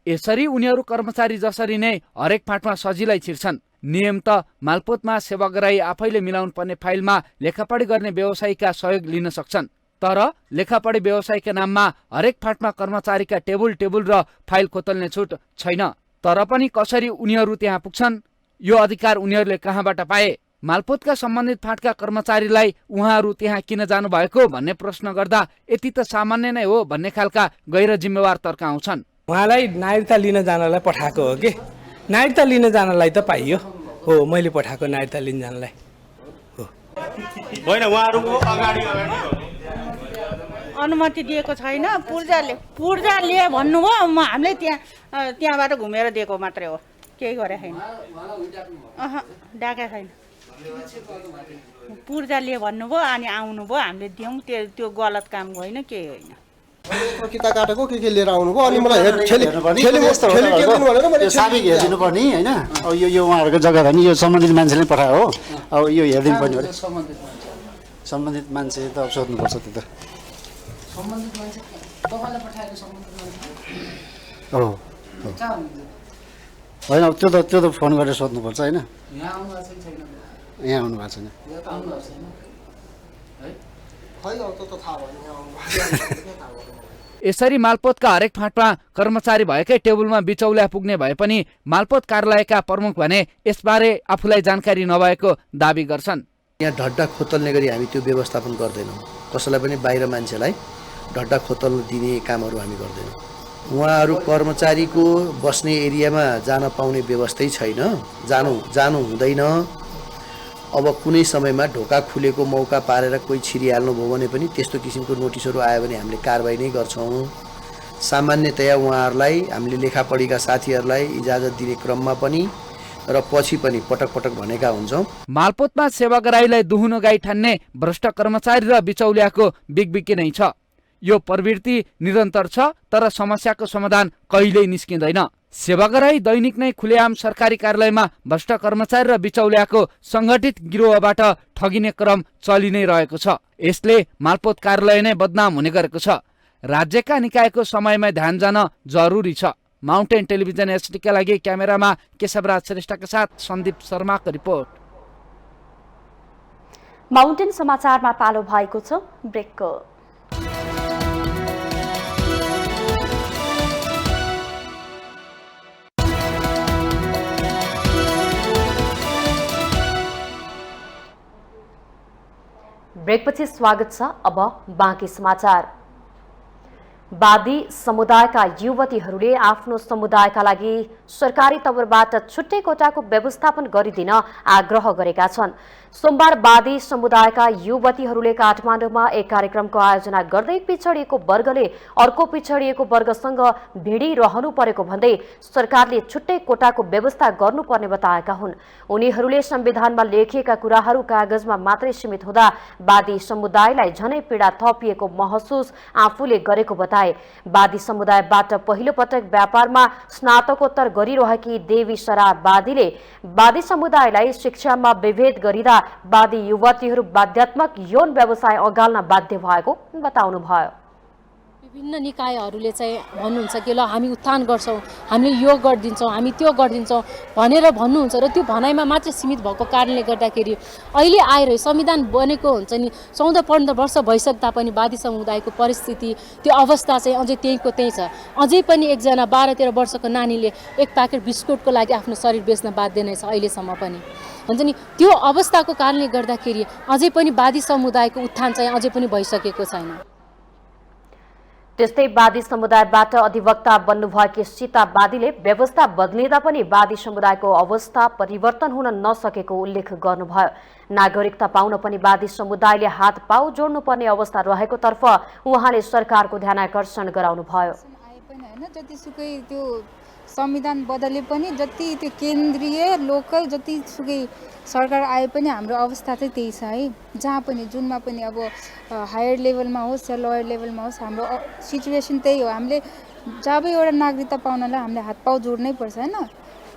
यसरी उनीहरू कर्मचारी जसरी नै हरेक फाँटमा सजिलै छिर्छन् नियम त मालपोतमा सेवाग्राही आफैले मिलाउनु पर्ने फाइलमा लेखापढी गर्ने व्यवसायीका सहयोग लिन सक्छन् तर लेखापढी व्यवसायीका नाममा हरेक फाँटमा कर्मचारीका टेबुल र फाइल खोतल्ने छुट छैन तर पनि कसरी उनीहरू त्यहाँ पुग्छन् यो अधिकार उनीहरूले कहाँबाट पाए मालपोतका सम्बन्धित फाँटका कर्मचारीलाई उहाँहरू त्यहाँ किन जानुभएको भन्ने प्रश्न गर्दा यति त सामान्य नै हो भन्ने खालका गैर जिम्मेवार तर्क आउँछन् उहाँलाई नागरिकता लिन जानलाई पठाएको हो कि नागरिकता लिन जानलाई त पाइयो हो मैले पठाएको नागरिकता लिन जानलाई हो होइन उहाँहरूको अगाडि अनुमति दिएको छैन पूर्जाले भन्नुभयो हामीले त्यहाँबाट घुमेर दिएको मात्रै हो केही गरे छैन डाका छैन पूर्जाले भन्नुभयो अनि आउनुभयो हामीले दियौँ त्यो गलत काम होइन केही होइन किता काटेको के लिएर आउनुभयो अनि मलाई साबिक हेरिदिनु पर्ने होइन अब यो उहाँहरूको जग्गा हो नि यो सम्बन्धित मान्छेले पठायो हो अब यो हेरिदिनु पर्ने हो सम्बन्धित मान्छे त अब सोध्नुपर्छ त्यो त हो होइन अब त्यो त फोन गरेर सोध्नुपर्छ होइन यहाँ आउनु भएको छैन यसरी मालपोतका हरेक फाँटमा कर्मचारी भएकै टेबुलमा बिचौलिया पुग्ने भए पनि मालपोत कार्यालयका प्रमुख भने यसबारे आफूलाई जानकारी नभएको दावी गर्छन् यहाँ ढड्डा खोतल्ने गरी हामी त्यो व्यवस्थापन गर्दैनौँ कसैलाई पनि बाहिर मान्छेलाई ढड्डा खोतल्न दिने कामहरू हामी गर्दैनौँ उहाँहरू कर्मचारीको बस्ने एरियामा जान पाउने व्यवस्थै छैन जानु हुँदैन अब कुनै समयमा ढोका खुलेको मौका पारेर कोही छिरिहाल्नुभयो भने पनि त्यस्तो किसिमको नोटिसहरू आयो भने हामीले कारबाही नै गर्छौँ सामान्यतया उहाँहरूलाई हामीले लेखापढीका साथीहरूलाई इजाजत दिने क्रममा पनि र पछि पनि पटक पटक भनेका हुन्छौँ मालपोतमा सेवाग्राहीलाई दुहुनो गाई ठान्ने भ्रष्ट कर्मचारी र बिचौलियाको बिगबिकी नै छ यो प्रवृत्ति निरन्तर छ तर समस्याको समाधान कहिल्यै निस्किँदैन सेवाग्राही दैनिक नै खुलेआम सरकारी कार्यालयमा भ्रष्ट कर्मचारी र बिचौलियाको संगठित गिरोहबाट ठगिने क्रम चलि नै रहेको छ यसले मालपोत कार्यालय नै बदनाम हुने गरेको छ राज्यका निकायको समयमा ध्यान जान जरुरी छ माउन्टेन टेलिभिजन एसडीका लागि क्यामेरामा केशवराज श्रेष्ठका साथ सन्दीप शर्माको रिपोर्ट माउन्टेन समाचारमा पालो भएको छ ब्रेकको ब्रेकपछि स्वागत छ अब बाँकी समाचार वादी समुदायका युवतीहरूले आफ्नो समुदायका लागि सरकारी तवरबाट छुट्टै कोटाको व्यवस्थापन गरिदिन आग्रह गरेका छन् सोमबार वादी समुदायका युवतीहरूले काठमाडौँमा एक कार्यक्रमको आयोजना गर्दै पिछडिएको वर्गले अर्को पिछडिएको वर्गसँग भिडिरहनु परेको भन्दै सरकारले छुट्टै कोटाको व्यवस्था गर्नुपर्ने बताएका हुन् उनीहरूले संविधानमा लेखिएका कुराहरू कागजमा मात्रै सीमित हुँदा वादी समुदायलाई झनै पीडा थपिएको महसुस आफूले गरेको बताए वादी समुदायबाट पहिलो पटक व्यापारमा स्नातकोत्तर गरिरहेकी देवी सरावादीले वादी समुदायलाई शिक्षामा विभेद गरिँदा वादी युवतीहरू बाध्यात्मक यौन व्यवसाय अगाल्न बाध्य भएको बताउनुभयो विभिन्न निकायहरूले चाहिँ भन्नुहुन्छ कि ल हामी उत्थान गर्छौँ, हामीले यो गरिदिन्छौँ, हामी त्यो गरिदिन्छौँ भनेर भन्नुहुन्छ र त्यो भनाइमा मात्र सीमित भएको कारणले गर्दाखेरि अहिले आएर संविधान बनेको हुन्छ नि 14-15 वर्ष भइसक्दा पनि वादी समुदायको परिस्थिति त्यो अवस्था चाहिँ अझै त्यहीँको त्यही छ। अझै पनि एकजना 12-13 वर्षको नानीले एक प्याकेट बिस्कुटको लागि आफ्नो शरीर बेच्न बाध्य नै छ अहिलेसम्म पनि हुन्छ नि। त्यो अवस्थाको कारणले गर्दाखेरि अझै पनि वादी समुदायको उत्थान चाहिँ अझै पनि भइसकेको छैन। त्यस्तै वादी समुदायबाट अधिवक्ता बन्नुभएकी सीता वादीले व्यवस्था बदलिँदा पनि वादी समुदायको अवस्था परिवर्तन हुन नसकेको उल्लेख गर्नुभयो। नागरिकता पाउन पनि वादी समुदायले हात पाउ जोड्नुपर्ने अवस्था रहेको तर्फ उहाँले सरकारको ध्यानाकर्षण गराउनुभयो। जतिसुकै त्यो संविधान बदले पनि जति त्यो केन्द्रीय लोकल जतिसुकै सरकार आए पनि हाम्रो अवस्था चाहिँ त्यही छ है। जहाँ पनि जुनमा पनि अब हायर लेभलमा होस् या लोयर लेभलमा होस् हाम्रो सिचुएसन त्यही हो। हामीले जब एउटा नागरिकता पाउनलाई हामीले हात पाउ जोड्नै पर्छ होइन।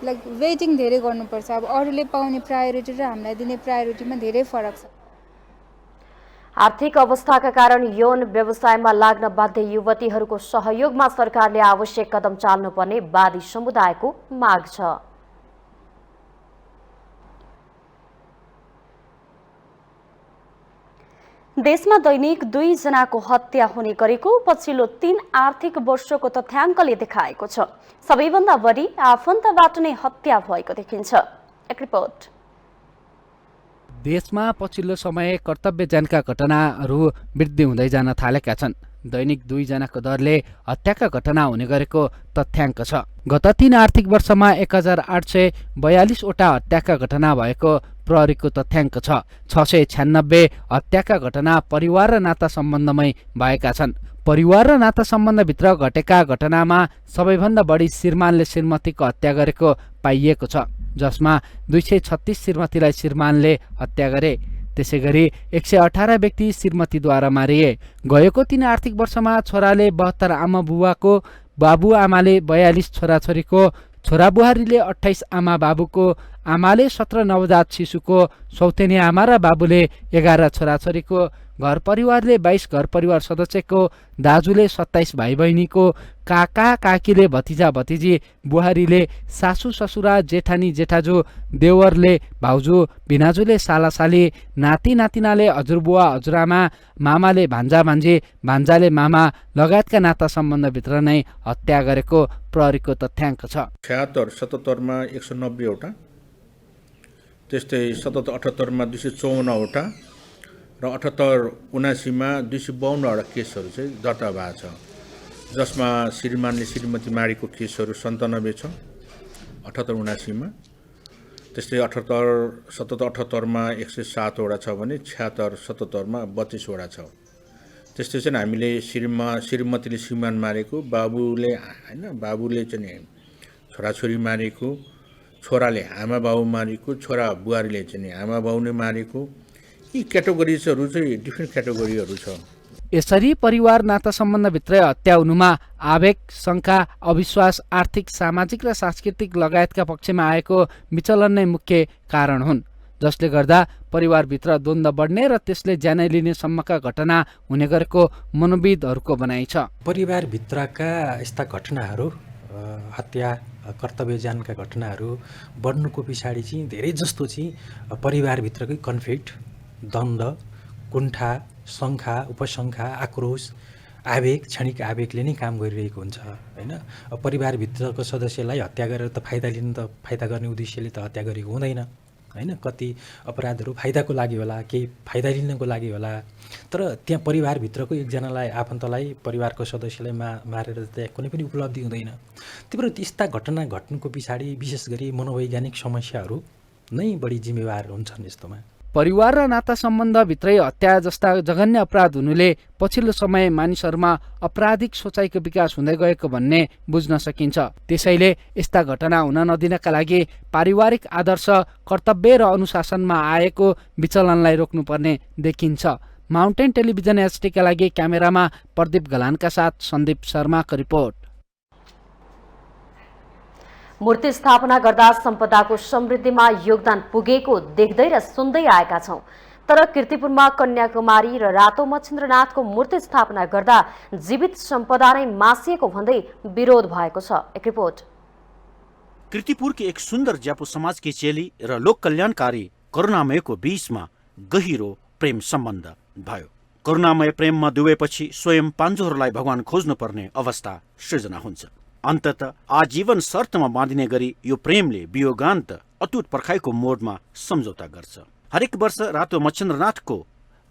लाइक वेटिङ धेरै गर्नुपर्छ। अब अरूले पाउने प्रायोरिटी र हामीलाई दिने प्रायोरिटीमा धेरै फरक छ। आर्थिक अवस्थाका कारण यौन व्यवसायमा लाग्न बाध्य युवतीहरूको सहयोगमा सरकारले आवश्यक कदम चाल्नुपर्ने वादी समुदायको माग छ। देशमा दैनिक 2 जनाको हत्या हुने गरेको पछिल्लो 3 आर्थिक वर्षको तथ्याङ्कले देखाएको छ। सबैभन्दा बढी आफन्तबाट नै हत्या भएको देखिन्छ। एक रिपोर्ट। देशमा पछिल्लो समय कर्तव्यजनका घटनाहरू वृद्धि हुँदै जान थालेका छन्। दैनिक 2 जनाको दरले हत्याका घटना हुने गरेको तथ्याङ्क छ। गत 3 आर्थिक वर्षमा 1842 वटा हत्याका घटना भएको प्रहरीको तथ्याङ्क छ। 696 हत्याका घटना परिवार र नाता सम्बन्धमै भएका छन्। परिवार र नाता सम्बन्धभित्र घटेका घटनामा सबैभन्दा बढी श्रीमानले श्रीमतीको हत्या गरेको पाइएको छ, जसमा 236 श्रीमतीलाई श्रीमानले हत्या गरे। त्यसैगरी 118 व्यक्ति श्रीमतीद्वारा मारिए। गएको 3 आर्थिक वर्षमा छोराले 72 आमा बुवाको, बाबु आमाले 42 छोराछोरीको, छोरा बुहारीले 28 आमा बाबुको, आमाले 17 नवजात शिशुको, सौतेनी आमा र बाबुले 11 छोराछोरीको, घर परिवारले 22 घर परिवार सदस्यको, दाजुले 27 भाइ बहिनीको, काका काकीले भतिजा भतिजी, बुहारीले सासू ससुरा, जेठानी जेठाजु, देवरले भाउजू, भिनाजुले साला साली, नाति नातिनाले हजुरबुवा हजुरआमा, मामाले भान्जा भान्जी, भान्जाले मामा लगायतका नाता सम्बन्धभित्र नै हत्या गरेको प्रहरीको तथ्याङ्क छ। 76, 77 मा 190 वटा, त्यस्तै 77, 78 मा 254 वटा र 78, 79 मा 252 वटा केसहरू चाहिँ दर्ता भएको छ, जसमा श्रीमानले श्रीमती मारेको केसहरू 97 छ 78, 79 मा। त्यस्तै 78, 77, 78 मा 107 वटा छ भने 76, 77 मा 32 वटा छ। त्यस्तै चाहिँ हामीले श्रीमतीले श्रीमान मारेको, बाबुले चाहिँ छोराछोरी मारेको, छोराले आमा बाबु मारेको, छोरा बुहारीले चाहिँ आमा बाबुले मारेको, यी क्याटेगोरिजहरू चाहिँ डिफ्रेन्ट क्याटेगोरीहरू छ। यसरी परिवार नाता सम्बन्धभित्रै हत्या हुनुमा आवेग, शङ्का, अविश्वास, आर्थिक, सामाजिक र सांस्कृतिक लगायतका पक्षमा आएको विचलन नै मुख्य कारण हुन्, जसले गर्दा परिवारभित्र द्वन्द्व बढ्ने र त्यसले ज्यानै लिने सम्मका घटना हुने गरेको मनोविदहरूको भनाइ छ। परिवारभित्रका यस्ता घटनाहरू, हत्या, कर्तव्यज्यानका घटनाहरू बढ्नुको पछाडि चाहिँ धेरै जस्तो चाहिँ परिवारभित्रकै कन्फ्लिक्ट, द्वन्द्व, कुण्ठा, शङ्का, उपशङ्का, आक्रोश, आवेग, क्षणिक आवेगले नै काम गरिरहेको हुन्छ होइन। परिवारभित्रको सदस्यलाई हत्या गरेर त फाइदा गर्ने उद्देश्यले त हत्या गरेको हुँदैन होइन। कति अपराधहरू फाइदाको लागि होला, केही फाइदा लिनको लागि होला, तर त्यहाँ परिवारभित्रको एकजनालाई, आफन्तलाई, परिवारको सदस्यलाई मारेर त्यहाँ कुनै पनि उपलब्धि हुँदैन। त्यही भएर त्यस्ता घटना घट्नुको पछाडि विशेष गरी मनोवैज्ञानिक समस्याहरू नै बढी जिम्मेवार हुन्छन्। यस्तोमा परिवार र नाता सम्बन्धभित्रै हत्या जस्ता जघन्य अपराध हुनुले पछिल्लो समय मानिसहरूमा आपराधिक सोचाइको विकास हुँदै गएको भन्ने बुझ्न सकिन्छ। त्यसैले यस्ता घटना हुन नदिनका लागि पारिवारिक आदर्श, कर्तव्य र अनुशासनमा आएको विचलनलाई रोक्नुपर्ने देखिन्छ। माउन्टेन टेलिभिजन एचटीका लागि क्यामेरामा प्रदीप गलानका साथ सन्दीप शर्माको रिपोर्ट। मूर्ति स्थापना गर्दा सम्पदाको समृद्धिमा योगदान पुगेको देख्दै र सुन्दै आएका छौं। तर कीर्तिपुरमा कन्याकुमारी र रातो मच्छिन्द्रनाथको मूर्ति स्थापना गर्दा जीवित सम्पदा नै मासिएको भन्दै विरोध भएको छ। एक रिपोर्ट। कीर्तिपुरकी एक सुन्दर ज्यापू समाजकी चेली र लोक कल्याणकारी करुणामयको बीचमा गहिरो प्रेम सम्बन्ध भयो। करुणामय प्रेममा डुबेपछि स्वयं पाण्डुहरूलाई भगवान खोज्नुपर्ने अवस्था सृजना हुन्छ। अन्ततः आजीवन शर्तमा बाँधिने गरी यो प्रेमले वियोगान्त अटुट पर्खाइको मोडमा सम्झौता गर्छ। हरेक वर्ष रातो मच्छिन्द्रनाथको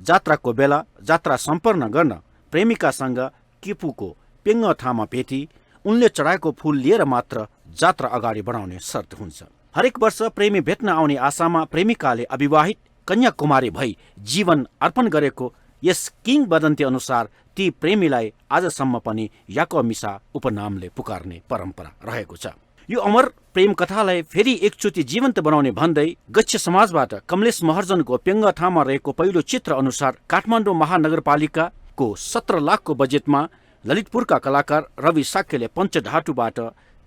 जात्राको बेला जात्रा सम्पन्न गर्न प्रेमिकासँग किपुको पेङ्गथामा भेटी उनले चढाएको फूल लिएर मात्र जात्रा अगाडि बढाउने शर्त हुन्छ। हरेक वर्ष प्रेमी भेट्न आउने आशामा प्रेमिकाले अविवाहित कन्याकुमारी भई जीवन अर्पण गरेको यस किंवदन्ती अनुसार ती प्रेमीलाई आजसम्म पनि याकोमिसा उपनामले पुकार्ने परम्परा रहेको छ। यो अमर प्रेम कथालाई फेरि एकचोटि जीवन्त बनाउने भन्दै गच्छ समाजबाट कमलेश महर्जनको पेङ्गथामा रहेको पहिलो चित्र अनुसार काठमाडौँ महानगरपालिकाको 17 लाखको बजेटमा ललितपुरका कलाकार रवि साक्यले पञ्चधातुबाट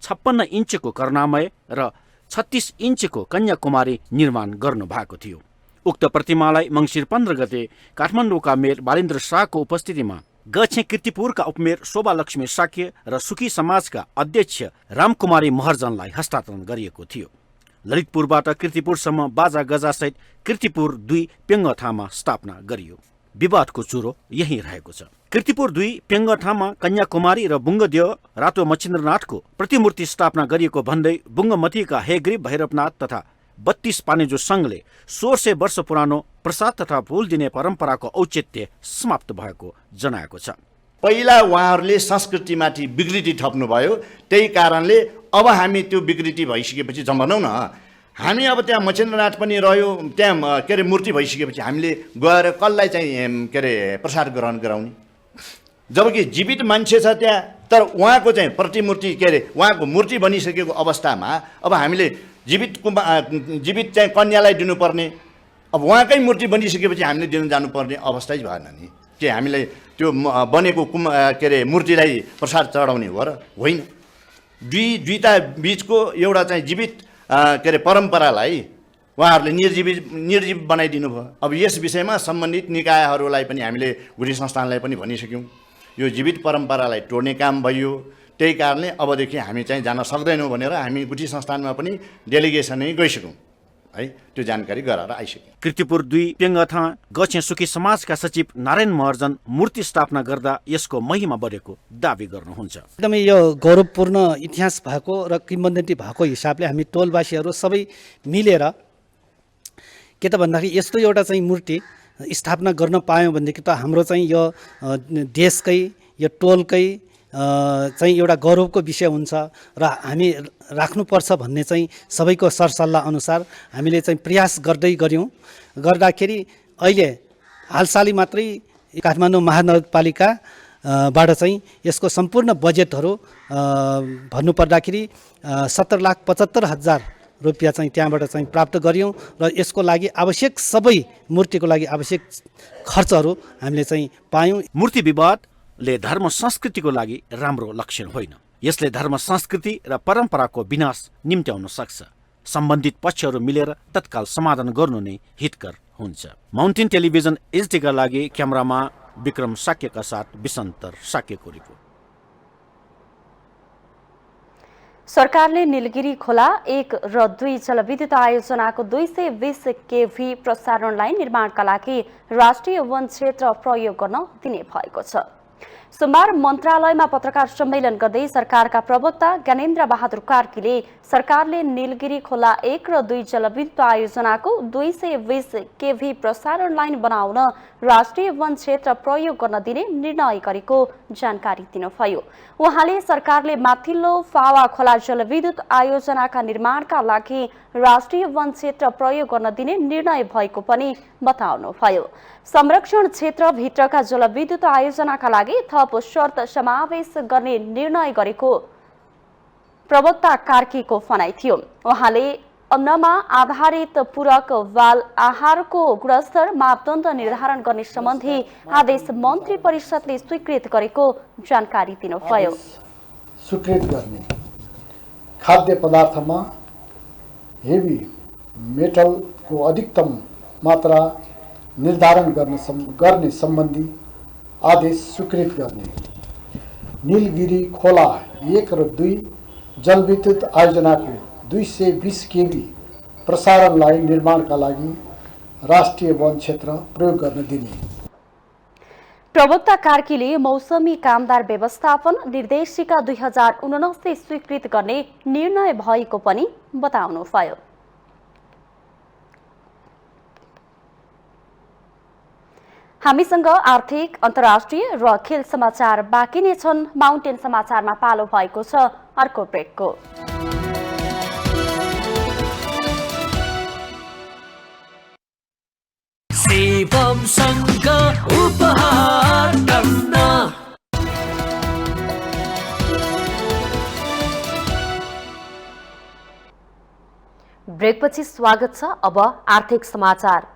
56 इन्चको करुणामय र 36 इन्चको कन्याकुमारी निर्माण गर्नु भएको थियो। उक्त प्रतिमालाई मङ्सिर 15 गते काठमाडौँका मेयर बालेन्द्र शाहको उपस्थितिमा गच्छे कीर्तिपुरका उपमेयर शोभा लक्ष्मी साक्य र सुखी समाजका अध्यक्ष रामकुमारी महर्जनलाई हस्तान्तरण गरिएको थियो। ललितपुरबाट कीर्तिपुरसम्म बाजा गजासहित कीर्तिपुर 2 पेङ्गथामा स्थापना गरियो। विवादको चुरो यही रहेको छ। कीर्तिपुर 2 पेङ्गथामा कन्याकुमारी र बुङ्गदेव रातो मच्छिन्द्रनाथको प्रतिमूर्ति स्थापना गरिएको भन्दै बुङ्गमतीका हेग्री भैरवनाथ तथा 32 पानेजो सङ्घले 1600 वर्ष पुरानो प्रसाद तथा फूल दिने परम्पराको औचित्य समाप्त भएको जनाएको छ। पहिला उहाँहरूले संस्कृतिमाथि विकृति थप्नुभयो, त्यही कारणले अब हामी त्यो विकृति भइसकेपछि जमाउनौ न, हामी अब त्यहाँ मच्छिन्द्रनाथ पनि रह्यो, त्यहाँ के अरे मूर्ति भइसकेपछि हामीले गएर कसलाई चाहिँ के अरे प्रसाद ग्रहण गराउने, जबकि जीवित मान्छे छ त्यहाँ, तर उहाँको चाहिँ प्रतिमूर्ति के अरे उहाँको मूर्ति बनिसकेको अवस्थामा अब हामीले जीवित चाहिँ कन्यालाई दिनुपर्ने, अब उहाँकै मूर्ति बनिसकेपछि हामीले दिन जानुपर्ने अवस्था भएन नि। के हामीले त्यो बनेको के अरे मूर्तिलाई प्रसाद चढाउने हो र होइन? दुईटा बिचको एउटा चाहिँ जीवित के अरे परम्परालाई उहाँहरूले निर्जीव बनाइदिनु भयो। अब यस विषयमा सम्बन्धित निकायहरूलाई पनि हामीले गुठी संस्थानलाई पनि भनिसक्यौँ, यो जीवित परम्परालाई तोड्ने काम भयो। त्यही कारणले अबदेखि हामी चाहिँ जान सक्दैनौँ भनेर हामी गुठी संस्थानमा पनि डेलिगेसनै गइसक्यौँ है, त्यो जानकारी गराएर आइसक्यौँ। कीर्तिपुर 2 पेङ्गथा गच्छे सुखी समाजका सचिव नारायण महर्जन मूर्ति स्थापना गर्दा यसको महिमा बढेको दावी गर्नुहुन्छ। एकदमै यो गौरवपूर्ण इतिहास भएको र किंवदन्ती भएको हिसाबले हामी टोलवासीहरू सबै मिलेर के त भन्दाखेरि यस्तो एउटा चाहिँ मूर्ति स्थापना गर्न पायौँ भनेदेखि त हाम्रो चाहिँ यो देशकै यो टोलकै चाहिँ एउटा गौरवको विषय हुन्छ र हामी राख्नुपर्छ भन्ने चाहिँ सबैको सरसल्लाह अनुसार हामीले चाहिँ प्रयास गर्दाखेरि अहिले हालसालै मात्रै काठमाडौँ महानगरपालिकाबाट चाहिँ यसको सम्पूर्ण बजेटहरू भन्नुपर्दाखेरि 17,75,000 रुपियाँ चाहिँ त्यहाँबाट चाहिँ प्राप्त गर्यौँ र यसको लागि आवश्यक सबै मूर्तिको लागि आवश्यक खर्चहरू हामीले चाहिँ पायौँ। मूर्ति विवादले धर्म संस्कृतिको लागि राम्रो लक्षण होइन। यसले धर्म संस्कृति र परम्पराको विनाश निम्त्याउन सक्छ। सम्बन्धित पक्षहरू मिलेर तत्काल समाधान गर्नु नै हितकर हुन्छ। माउन्टेन टेलिभिजन एचडीका लागि क्यामेरामा विक्रम साक्यका साथ विसन्तर साक्यको रिपोर्ट। सरकारले नीलगिरी खोला 1 र 2 जलविद्युत आयोजनाको 220 केभी प्रसारण लाइन निर्माणका लागि राष्ट्रिय वन क्षेत्र प्रयोग गर्न दिने भएको छ। सोमबार मन्त्रालयमा पत्रकार सम्मेलन गर्दै सरकारका प्रवक्ता ज्ञानेन्द्र बहादुर कार्कीले सरकारले नीलगिरी खोला 1 र 2 जलविद्युत आयोजनाको 220 केभी प्रसारण लाइन बनाउन राष्ट्रिय वन क्षेत्र प्रयोग गर्न दिने निर्णय गरेको जानकारी दिनुभयो। उहाँले सरकारले माथिल्लो फावा खोला जलविद्युत आयोजनाका निर्माणका लागि राष्ट्रिय वन क्षेत्र प्रयोग गर्न दिने निर्णय भएको पनि बताउनुभयो। संरक्षण क्षेत्रभित्रका जलविद्युत आयोजनाका लागि थप शर्त समावेश गर्ने निर्णय गरेको प्रवक्ता कार्कीको भनाइ थियो। उहाँले अन्नमा आधारित पूरक बाल आहारको गुणस्तर मापदण्ड निर्धारण गर्ने सम्बन्धी आदेश मन्त्री परिषदले स्वीकृत गरेको जानकारी दिनुभयो। स्वीकृत गर्ने खाद्य पदार्थमा हेभी मेटलको अधिकतम मात्रा निर्धारण गर्ने सम्बन्धी आदेश स्वीकृत गर्ने, नीलगिरी खोला 1 र 2 जलविद्युत आयोजनाको 220 केभी प्रसारणलाई निर्माणका लागि राष्ट्रिय वन क्षेत्र प्रयोग गर्न दिने। प्रवक्ता कार्कीले मौसमी कामदार व्यवस्थापन निर्देशिका 2079 स्वीकृत गर्ने निर्णय भएको पनि बताउनुभयो। हामीसँग आर्थिक, अन्तर्राष्ट्रिय र खेल समाचार बाँकी नै छन्। माउन्टेन समाचारमा पालो भएको छ अर्को ब्रेकको। शिवमसँग उपहार गर्न ब्रेकपछि स्वागत छ। अब आर्थिक समाचार।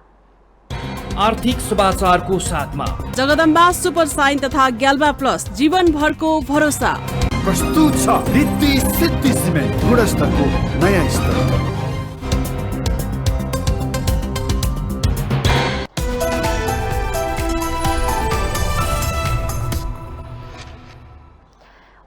आर्थिक समाचारको साथमा जगदम्बा सुपर साइन तथा ग्याल्बा प्लस जीवनभरको भरोसा प्रस्तुत छ। रिद्धि सिद्धि सिमेन्ट गुणस्तरको नयाँ स्तर।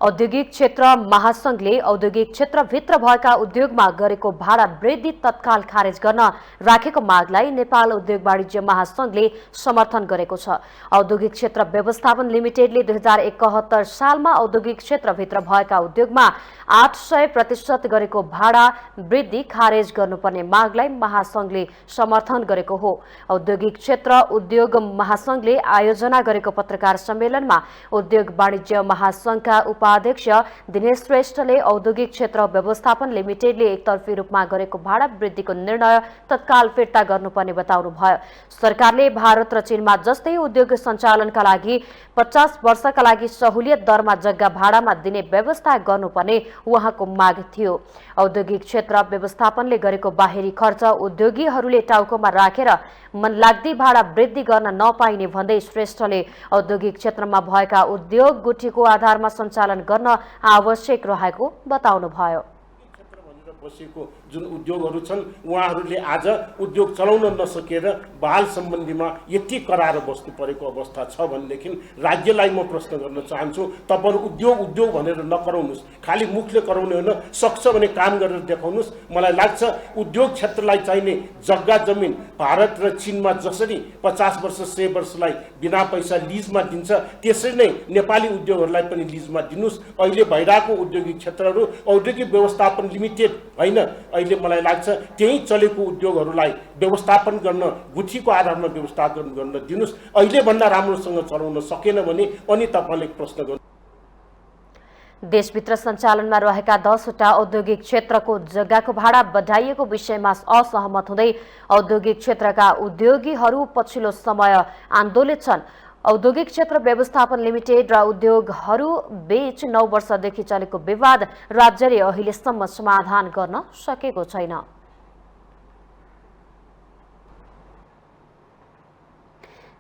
औद्योगिक क्षेत्र महासंघले औद्योगिक क्षेत्रभित्र भएका उद्योगमा गरेको भाडा वृद्धि तत्काल खारेज गर्न राखेको मागलाई नेपाल उद्योग वाणिज्य महासंघले समर्थन गरेको छ। औद्योगिक क्षेत्र व्यवस्थापन लिमिटेडले 2071 सालमा औद्योगिक क्षेत्रभित्र भएका उद्योगमा 800% गरेको भाडा वृद्धि खारेज गर्नुपर्ने मागलाई महासंघले समर्थन गरेको हो। औद्योगिक क्षेत्र उद्योग महासंघले आयोजना गरेको पत्रकार सम्मेलनमा उद्योग वाणिज्य महासंघका उपाध्यक्ष दिनेश श्रेष्ठले औद्योगिक क्षेत्र व्यवस्थापन लिमिटेडले एकतर्फी रूपमा गरेको भाडा वृद्धिको निर्णय तत्काल फिर्ता गर्नुपर्ने बताउनुभयो। सरकारले भारत र चीनमा जस्तै उद्योग सञ्चालनका लागि 50 वर्षका लागि सहुलियत दरमा जग्गा भाडामा दिने व्यवस्था गर्नुपर्ने उहाँको माग थियो। औद्योगिक क्षेत्र व्यवस्थापनले गरेको बाहिरी खर्च उद्योगीहरूले टाउकोमा राखेर मनलाग्दी भाडा वृद्धि गर्न नपाइने भन्दै श्रेष्ठले औद्योगिक क्षेत्रमा भएका उद्योग गुठीको आधारमा सञ्चालन गर्न आवश्यक रहेको बताउनुभयो। बसेको जुन उद्योगहरू छन् उहाँहरूले आज उद्योग चलाउन नसकेर बहाल सम्बन्धीमा यति करार बस्नु परेको अवस्था छ भनेदेखि राज्यलाई म प्रश्न गर्न चाहन्छु, तपाईहरु उद्योग उद्योग भनेर नकराउनुस्, खाली मुखले कराउने होइन, सक्छ भने काम गरेर देखाउनुस्। मलाई लाग्छ उद्योग क्षेत्रलाई चाहिने जग्गा जमिन भारत र चीनमा जसरी 50 वर्ष 100 वर्षलाई बिना पैसा लिजमा दिन्छ त्यसरी नै नेपाली उद्योगहरूलाई पनि लिजमा दिनुस्। अहिले भइरहेको औद्योगिक क्षेत्रहरू औद्योगिक व्यवस्थापन लिमिटेड होइन, अहिले मलाई लाग्छ त्यही चलेको उद्योगहरूलाई व्यवस्थापन गर्न गुठीको आधारमा व्यवस्थापन गर्न दिनुस्। अहिले भन्दा राम्रोसँग चलाउन सकेन भने अनि तपाईले प्रश्न गर्नु। देशभित्र सञ्चालनमा रहेका 10 वटा औद्योगिक क्षेत्रको जग्गाको भाडा बढाइएको विषयमा असहमत हुँदै औद्योगिक क्षेत्रका उद्योगीहरू पछिल्लो समय आन्दोलित छन्। औद्योगिक क्षेत्र व्यवस्थापन लिमिटेड र उद्योगहरू बीच 9 वर्षदेखि चलेको विवाद राज्यले अहिलेसम्म समाधान गर्न सकेको छैन।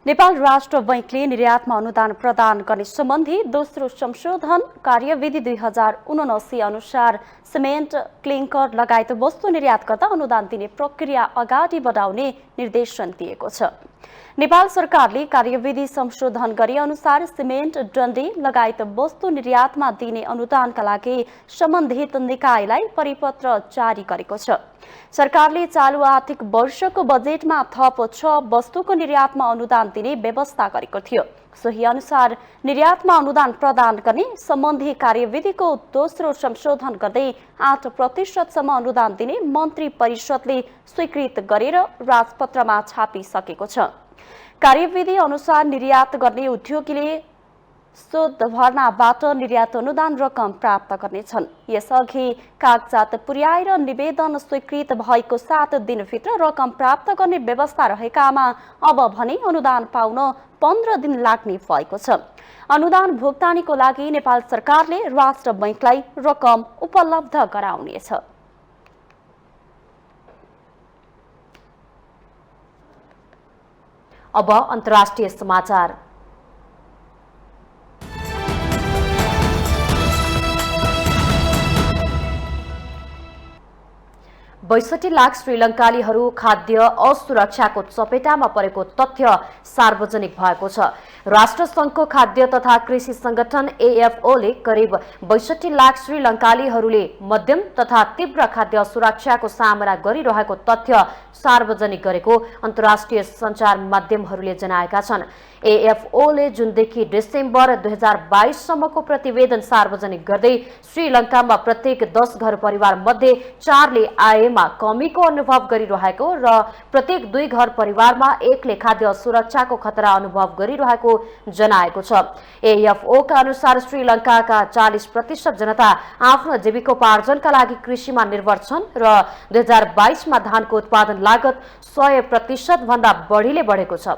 नेपाल राष्ट्र बैंकले निर्यातमा अनुदान प्रदान गर्ने सम्बन्धी दोस्रो संशोधन कार्यविधि 2079 अनुसार सिमेन्ट, क्लिङ्कर लगायत वस्तु निर्यात गर्दा अनुदान दिने प्रक्रिया अगाडि बढाउने निर्देशन दिएको छ। नेपाल सरकारले कार्यविधि संशोधन गरे अनुसार सिमेन्ट, डन्डी लगायत वस्तु निर्यातमा दिने अनुदानका लागि सम्बन्धित निकायलाई परिपत्र जारी गरेको छ। सरकारले चालू आर्थिक वर्षको बजेटमा थप 6 वस्तुको निर्यातमा अनुदान दिने व्यवस्था गरेको थियो। सोही अनुसार निर्यातमा अनुदान प्रदान गर्ने सम्बन्धी कार्यविधिको दोस्रो संशोधन गर्दै 8% सम्म अनुदान दिने मन्त्री परिषदले स्वीकृत गरेर राजपत्रमा छापिसकेको छ। कार्यविधि अनुसार निर्यात गर्ने उद्योगीले शोध भर्नाबाट निर्यात अनुदान रकम प्राप्त गर्नेछन्। यसअघि कागजात पुर्याएर निवेदन स्वीकृत भएको 7 दिनभित्र रकम प्राप्त गर्ने व्यवस्था रहेकामा अब भने अनुदान पाउन 15 दिन लाग्ने भएको छ। अनुदान भुक्तानीको लागि नेपाल सरकारले राष्ट्र बैंकलाई रकम उपलब्ध गराउनेछ। अब अन्तर्राष्ट्रिय समाचार। 62 लाख श्रीलङ्कालीहरू खाद्य असुरक्षाको चपेटामा परेको तथ्य सार्वजनिक भएको छ। राष्ट्रसङ्घको खाद्य तथा कृषि संगठन AFOले करिब 62 लाख श्रीलङ्कालीहरूले मध्यम तथा तीव्र खाद्य असुरक्षाको सामना गरिरहेको तथ्य सार्वजनिक गरेको अन्तर्राष्ट्रिय सञ्चार माध्यमहरूले जनाएका छन्। AFOले जुनदेखि डिसेम्बर 2022 सम्मको प्रतिवेदन सार्वजनिक गर्दै श्रीलङ्कामा प्रत्येक 10 घर परिवार मध्ये 4ले आयमा कमीको अनुभव गरिरहेको र प्रत्येक 2 घर परिवारमा 1ले खाद्य असुरक्षाको खतरा अनुभव गरिरहेको जनाएको छ। AFOका अनुसार श्रीलङ्काका 40% जनता आफ्नो जीविकोपार्जनका लागि कृषिमा निर्भर छन् र 2022 मा धानको उत्पादन लागत 100% भन्दा बढीले बढेको छ।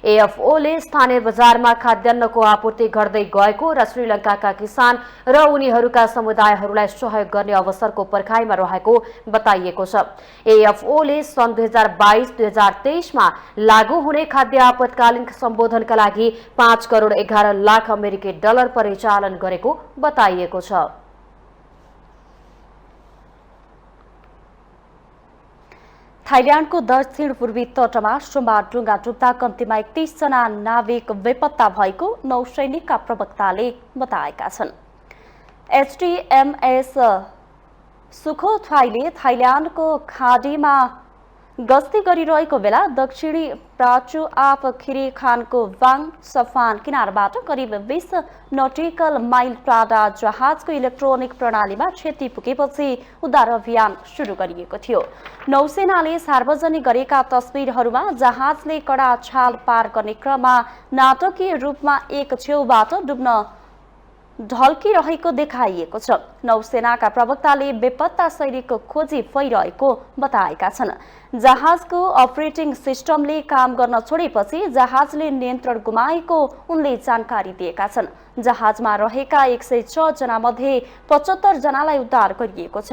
AFOले स्थानीय बजारमा खाद्यान्नको आपूर्ति घट्दै गएको र श्रीलङ्काका किसान र उनीहरूका समुदायहरूलाई सहयोग गर्ने अवसरको पर्खाइमा रहेको बताइएको छ। AFOले सन् 2022-2023 मा लागू हुने खाद्य आपतकालीन सम्बोधनका लागि 5 करोड 11 लाख अमेरिकी डलर परिचालन गरेको बताइएको छ। थाइल्याण्डको दक्षिण पूर्वी तटमा सोमबार डुङ्गा डुब्दा कम्तीमा 31 जना नाविक बेपत्ता भएको नौसैनिकका प्रवक्ताले बताएका छन्। HTMS सुखोथाईले थाइल्याण्डको खाडीमा गस्ती गरिरहेको बेला दक्षिणी प्राचु आप खिरी खानको वाङ सफान किनारबाट करिब 20 नटिकल माइल प्राडा जहाजको इलेक्ट्रोनिक प्रणालीमा क्षति पुगेपछि उद्धार अभियान सुरु गरिएको थियो। नौसेनाले सार्वजनिक गरेका तस्बिरहरूमा जहाजले कडा छाल पार गर्ने क्रममा नाटकीय रूपमा एक छेउबाट डुब्न ढल्किरहेको देखाइएको छ। नौसेनाका प्रवक्ताले बेपत्ता सैनिकको खोजी भइरहेको बताएका छन्। जहाजको अपरेटिङ सिस्टमले काम गर्न छोडेपछि जहाजले नियन्त्रण गुमाएको उनले जानकारी दिएका छन्। जहाजमा रहेका 106 जना मध्ये 75 जनालाई उद्धार गरिएको छ।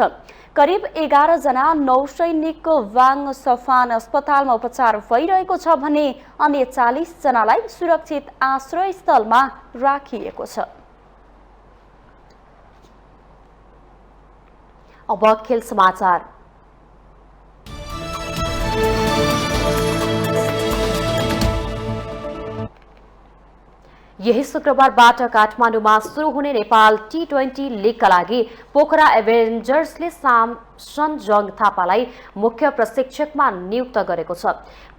करिब 11 जना नौसैनिकको वाङ सफान अस्पतालमा उपचार भइरहेको छ भने अन्य 40 जनालाई सुरक्षित आश्रयस्थलमा राखिएको छ। अब खेल समाचार। यही शुक्रबारबाट काठमाडौँमा सुरु हुने नेपाल T20 लिगका लागि पोखरा एभेन्जर्सले सामसन जङ थापालाई मुख्य प्रशिक्षकमा नियुक्त गरेको छ।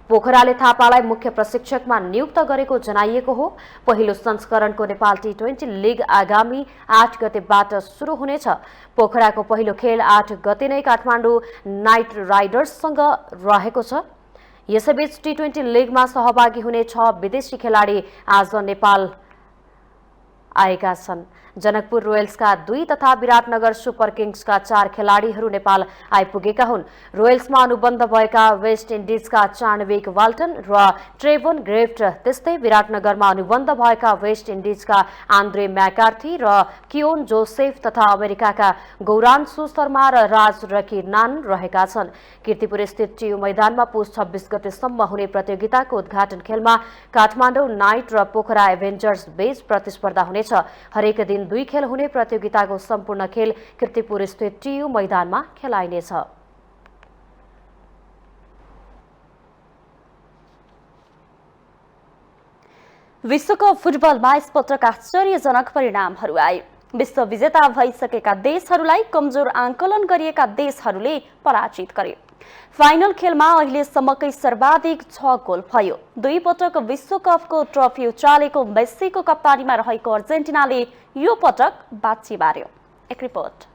पोखराले थापालाई मुख्य प्रशिक्षकमा नियुक्त गरेको जनाइएको हो। पहिलो संस्करणको नेपाल T20 लिग आगामी 8 गतेबाट सुरु हुनेछ। पोखराको पहिलो खेल 8 गते नै काठमाडौँ नाइट राइडर्ससँग रहेको छ। यसैबीच T20 लिगमा सहभागी हुने 6 विदेशी खेलाडी आज नेपाल आएका छन्। जनकपुर रोयल्सका 2 तथा विराटनगर सुपर किङ्सका 4 खेलाडीहरू नेपाल आइपुगेका हुन्। रोयल्समा अनुबन्ध भएका वेस्ट इन्डिजका चार्नविक वाल्टन र ट्रेभन ग्रेफ्ट, त्यस्तै विराटनगरमा अनुबन्ध भएका वेस्ट इन्डिजका आन्द्रे म्याकार्थी र कियोन जोसेफ तथा अमेरिकाका गौरांशु शर्मा र राज रकिनान रहेका छन्। कीर्तिपुर स्थित टियु मैदानमा पुस 26 गतेसम्म हुने प्रतियोगिताको उद्घाटन खेलमा काठमाडौँ नाइट र पोखरा एभेन्जर्स बीच प्रतिस्पर्धा हुनेछ। हरेक दिन 2 खेल हुने प्रतियोगिताको सम्पूर्ण खेल कीर्तिपुर स्थित टियु मैदानमा खेलाइनेछ। विश्वकप फुटबलमा यसपटक आश्चर्यजनक परिणामहरू आए। विश्व विजेता भइसकेका देशहरूलाई कमजोर आंकलन गरिएका देशहरूले पराजित गरे। फाइनल खेलमा अहिलेसम्मकै सर्वाधिक 6 गोल भयो। 2 पटक विश्वकपको ट्रफी उचालेको मेस्सीको कप्तानीमा रहेको अर्जेन्टिनाले यो पटक बाछी मार्यो। एक रिपोर्ट।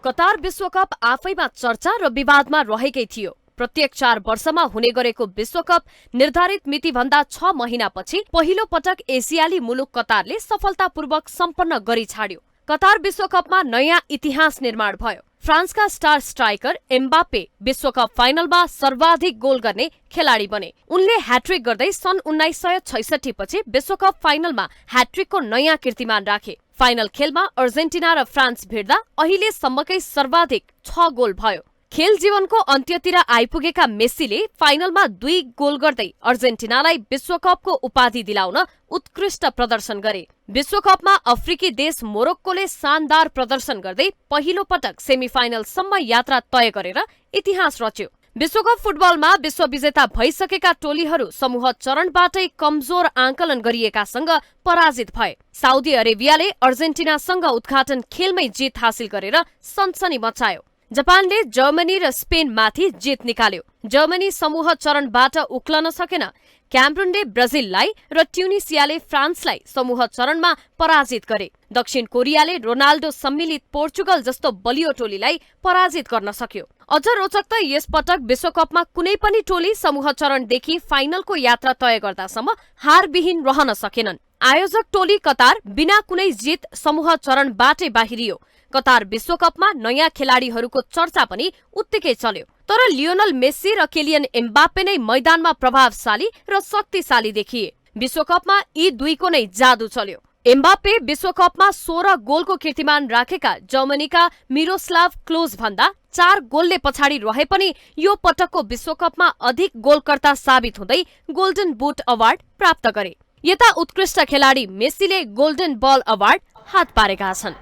कतार विश्वकप आफैमा चर्चा र विवादमा रहेकै थियो। प्रत्येक 4 वर्षमा हुने गरेको विश्वकप निर्धारित मितिभन्दा 6 महिनापछि पहिलो पटक एसियाली मुलुक कतारले सफलतापूर्वक सम्पन्न गरी छाड्यो। कतार विश्वकपमा नयाँ इतिहास निर्माण भयो। फ्रान्सका स्टार स्ट्राइकर एम्बापे विश्वकप फाइनलमा सर्वाधिक गोल गर्ने खेलाडी बने। उनले ह्याट्रिक गर्दै सन् 1966 पछि विश्वकप फाइनलमा ह्याट्रिकको नयाँ कीर्तिमान राखे। फाइनल खेलमा अर्जेन्टिना र फ्रान्स भिड्दा अहिलेसम्मकै सर्वाधिक 6 गोल भयो। खेल जीवनको अन्त्यतिर आइपुगेका मेस्सीले फाइनलमा 2 गोल गर्दै अर्जेन्टिनालाई विश्वकपको उपाधि दिलाउन उत्कृष्ट प्रदर्शन गरे। विश्वकपमा अफ्रिकी देश मोरोक्कोले शानदार प्रदर्शन गर्दै पहिलो पटक सेमिफाइनलसम्म यात्रा तय गरेर इतिहास रच्यो। विश्वकप फुटबलमा विश्वविजेता भइसकेका टोलीहरू समूह चरणबाटै कमजोर आंकलन गरिएकासँग पराजित भए। साउदी अरेबियाले अर्जेन्टिनासँग उद्घाटन खेलमै जित हासिल गरेर सनसनी मचायो। जापानले जर्मनी र स्पेनमाथि जित निकाल्यो। जर्मनी समूह चरणबाट उक्लन सकेन। क्यामरूनले ब्राजिललाई र ट्युनिसियाले फ्रान्सलाई समूह चरणमा पराजित गरे। दक्षिण कोरियाले रोनाल्डो सम्मिलित पोर्चुगल जस्तो बलियो टोलीलाई पराजित गर्न सक्यो। अझ रोचक त यस पटक विश्वकपमा कुनै पनि टोली समूह चरणदेखि फाइनलको यात्रा तय गर्दासम्म हारविहीन रहन सकेनन्। आयोजक टोली कतार बिना कुनै जित समूह चरणबाटै बाहिरियो। कतार विश्वकपमा नयाँ खेलाडीहरूको चर्चा पनि उत्तिकै चल्यो। तर लियोनल मेस्सी र केलियन एम्बाप्पे नै मैदानमा प्रभावशाली र शक्तिशाली देखिए। विश्वकपमा यी दुईको नै जादु चल्यो। एम्बाप्पे विश्वकपमा 16 गोलको कीर्तिमान राखेका जर्मनीका मिरोस्लाभ क्लोज भन्दा 4 गोलले पछाडि रहे पनि यो पटकको विश्वकपमा अधिक गोलकर्ता साबित हुँदै गोल्डन बुट अवार्ड प्राप्त गरे। यता उत्कृष्ट खेलाडी मेस्सीले गोल्डन बल अवार्ड हात पारेका छन्।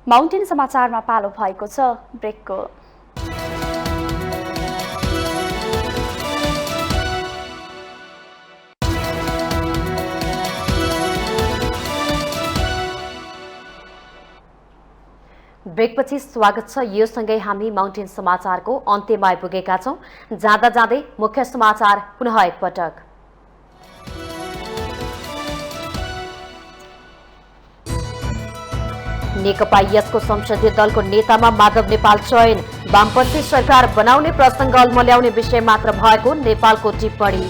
माउन्टेन समाचारमा पालो भएको छ ब्रेकको। ब्रेकपछि स्वागत छ। यो सँगै हामी माउन्टेन समाचारको अन्त्यमा आइपुगेका छौं। जाँदा जाँदै मुख्य समाचार पुनः एकपटक। नेकपा यसको संसदीय दलको नेतामा माधव नेपाल चयन। वामपन्थी सरकार बनाउने प्रसंग अल्मल्याउने विषय मात्र भएको नेपालको टिप्पणी।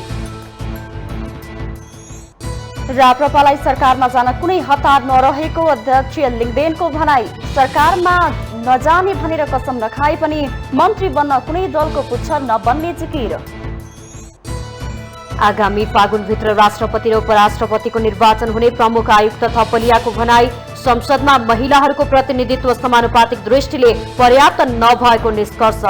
राप्रपालाई सरकारमा जान कुनै हतार नरहेको अध्यक्ष लिङदेनको भनाई। सरकारमा नजाने भनेर कसम नखाए पनि मन्त्री बन्न कुनै दलको पुच्छ नबन्ने जिकिर। आगामी फागुनभित्र राष्ट्रपति र उपराष्ट्रपतिको निर्वाचन हुने प्रमुख आयुक्त थपलियाको भनाई। संसदमा महिलाहरूको प्रतिनिधित्व समानुपातिक दृष्टिले पर्याप्त नभएको निष्कर्ष।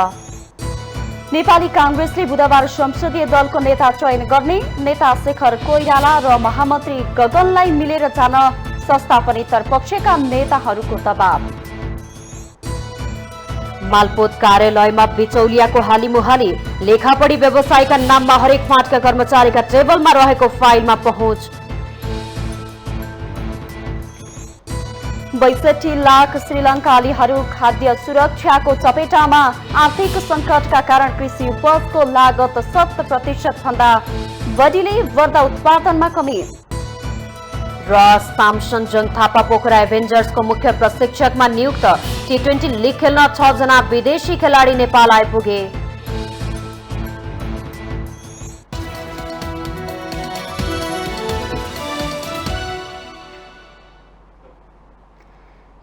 नेपाली कांग्रेसले बुधबार संसदीय दलको नेता चयन गर्ने। नेता शेखर कोइराला र महामन्त्री गगनलाई मिलेर जान संस्थापन तर्पक्षका नेताहरूको दबाव। मालपोत कार्यालयमा बिचौलियाको हालीमुहाली। लेखापढी व्यवसायका नाममा हरेक फाँटका कर्मचारीका टेबलमा रहेको फाइलमा पहुँच। 62 लाख श्रीलङ्कालीहरू खाद्य सुरक्षाको चपेटामा। आर्थिक संकटका कारण कृषि उपजको लागत 70% भन्दा बढीले बढ्दा उत्पादनमा कमी। र सामसन जङ थापा पोखरा एभेन्जर्सको मुख्य प्रशिक्षकमा नियुक्त। T20 लीग खेल्न 6 जना विदेशी खेलाडी नेपाल आइपुगे।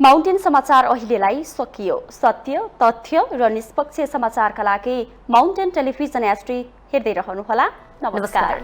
माउन्टेन समाचार अहिलेलाई सकियो। सत्य, तथ्य र निष्पक्ष समाचारका लागि माउन्टेन टेलिभिजन HD हेर्दै रहनुहोला। नमस्कार।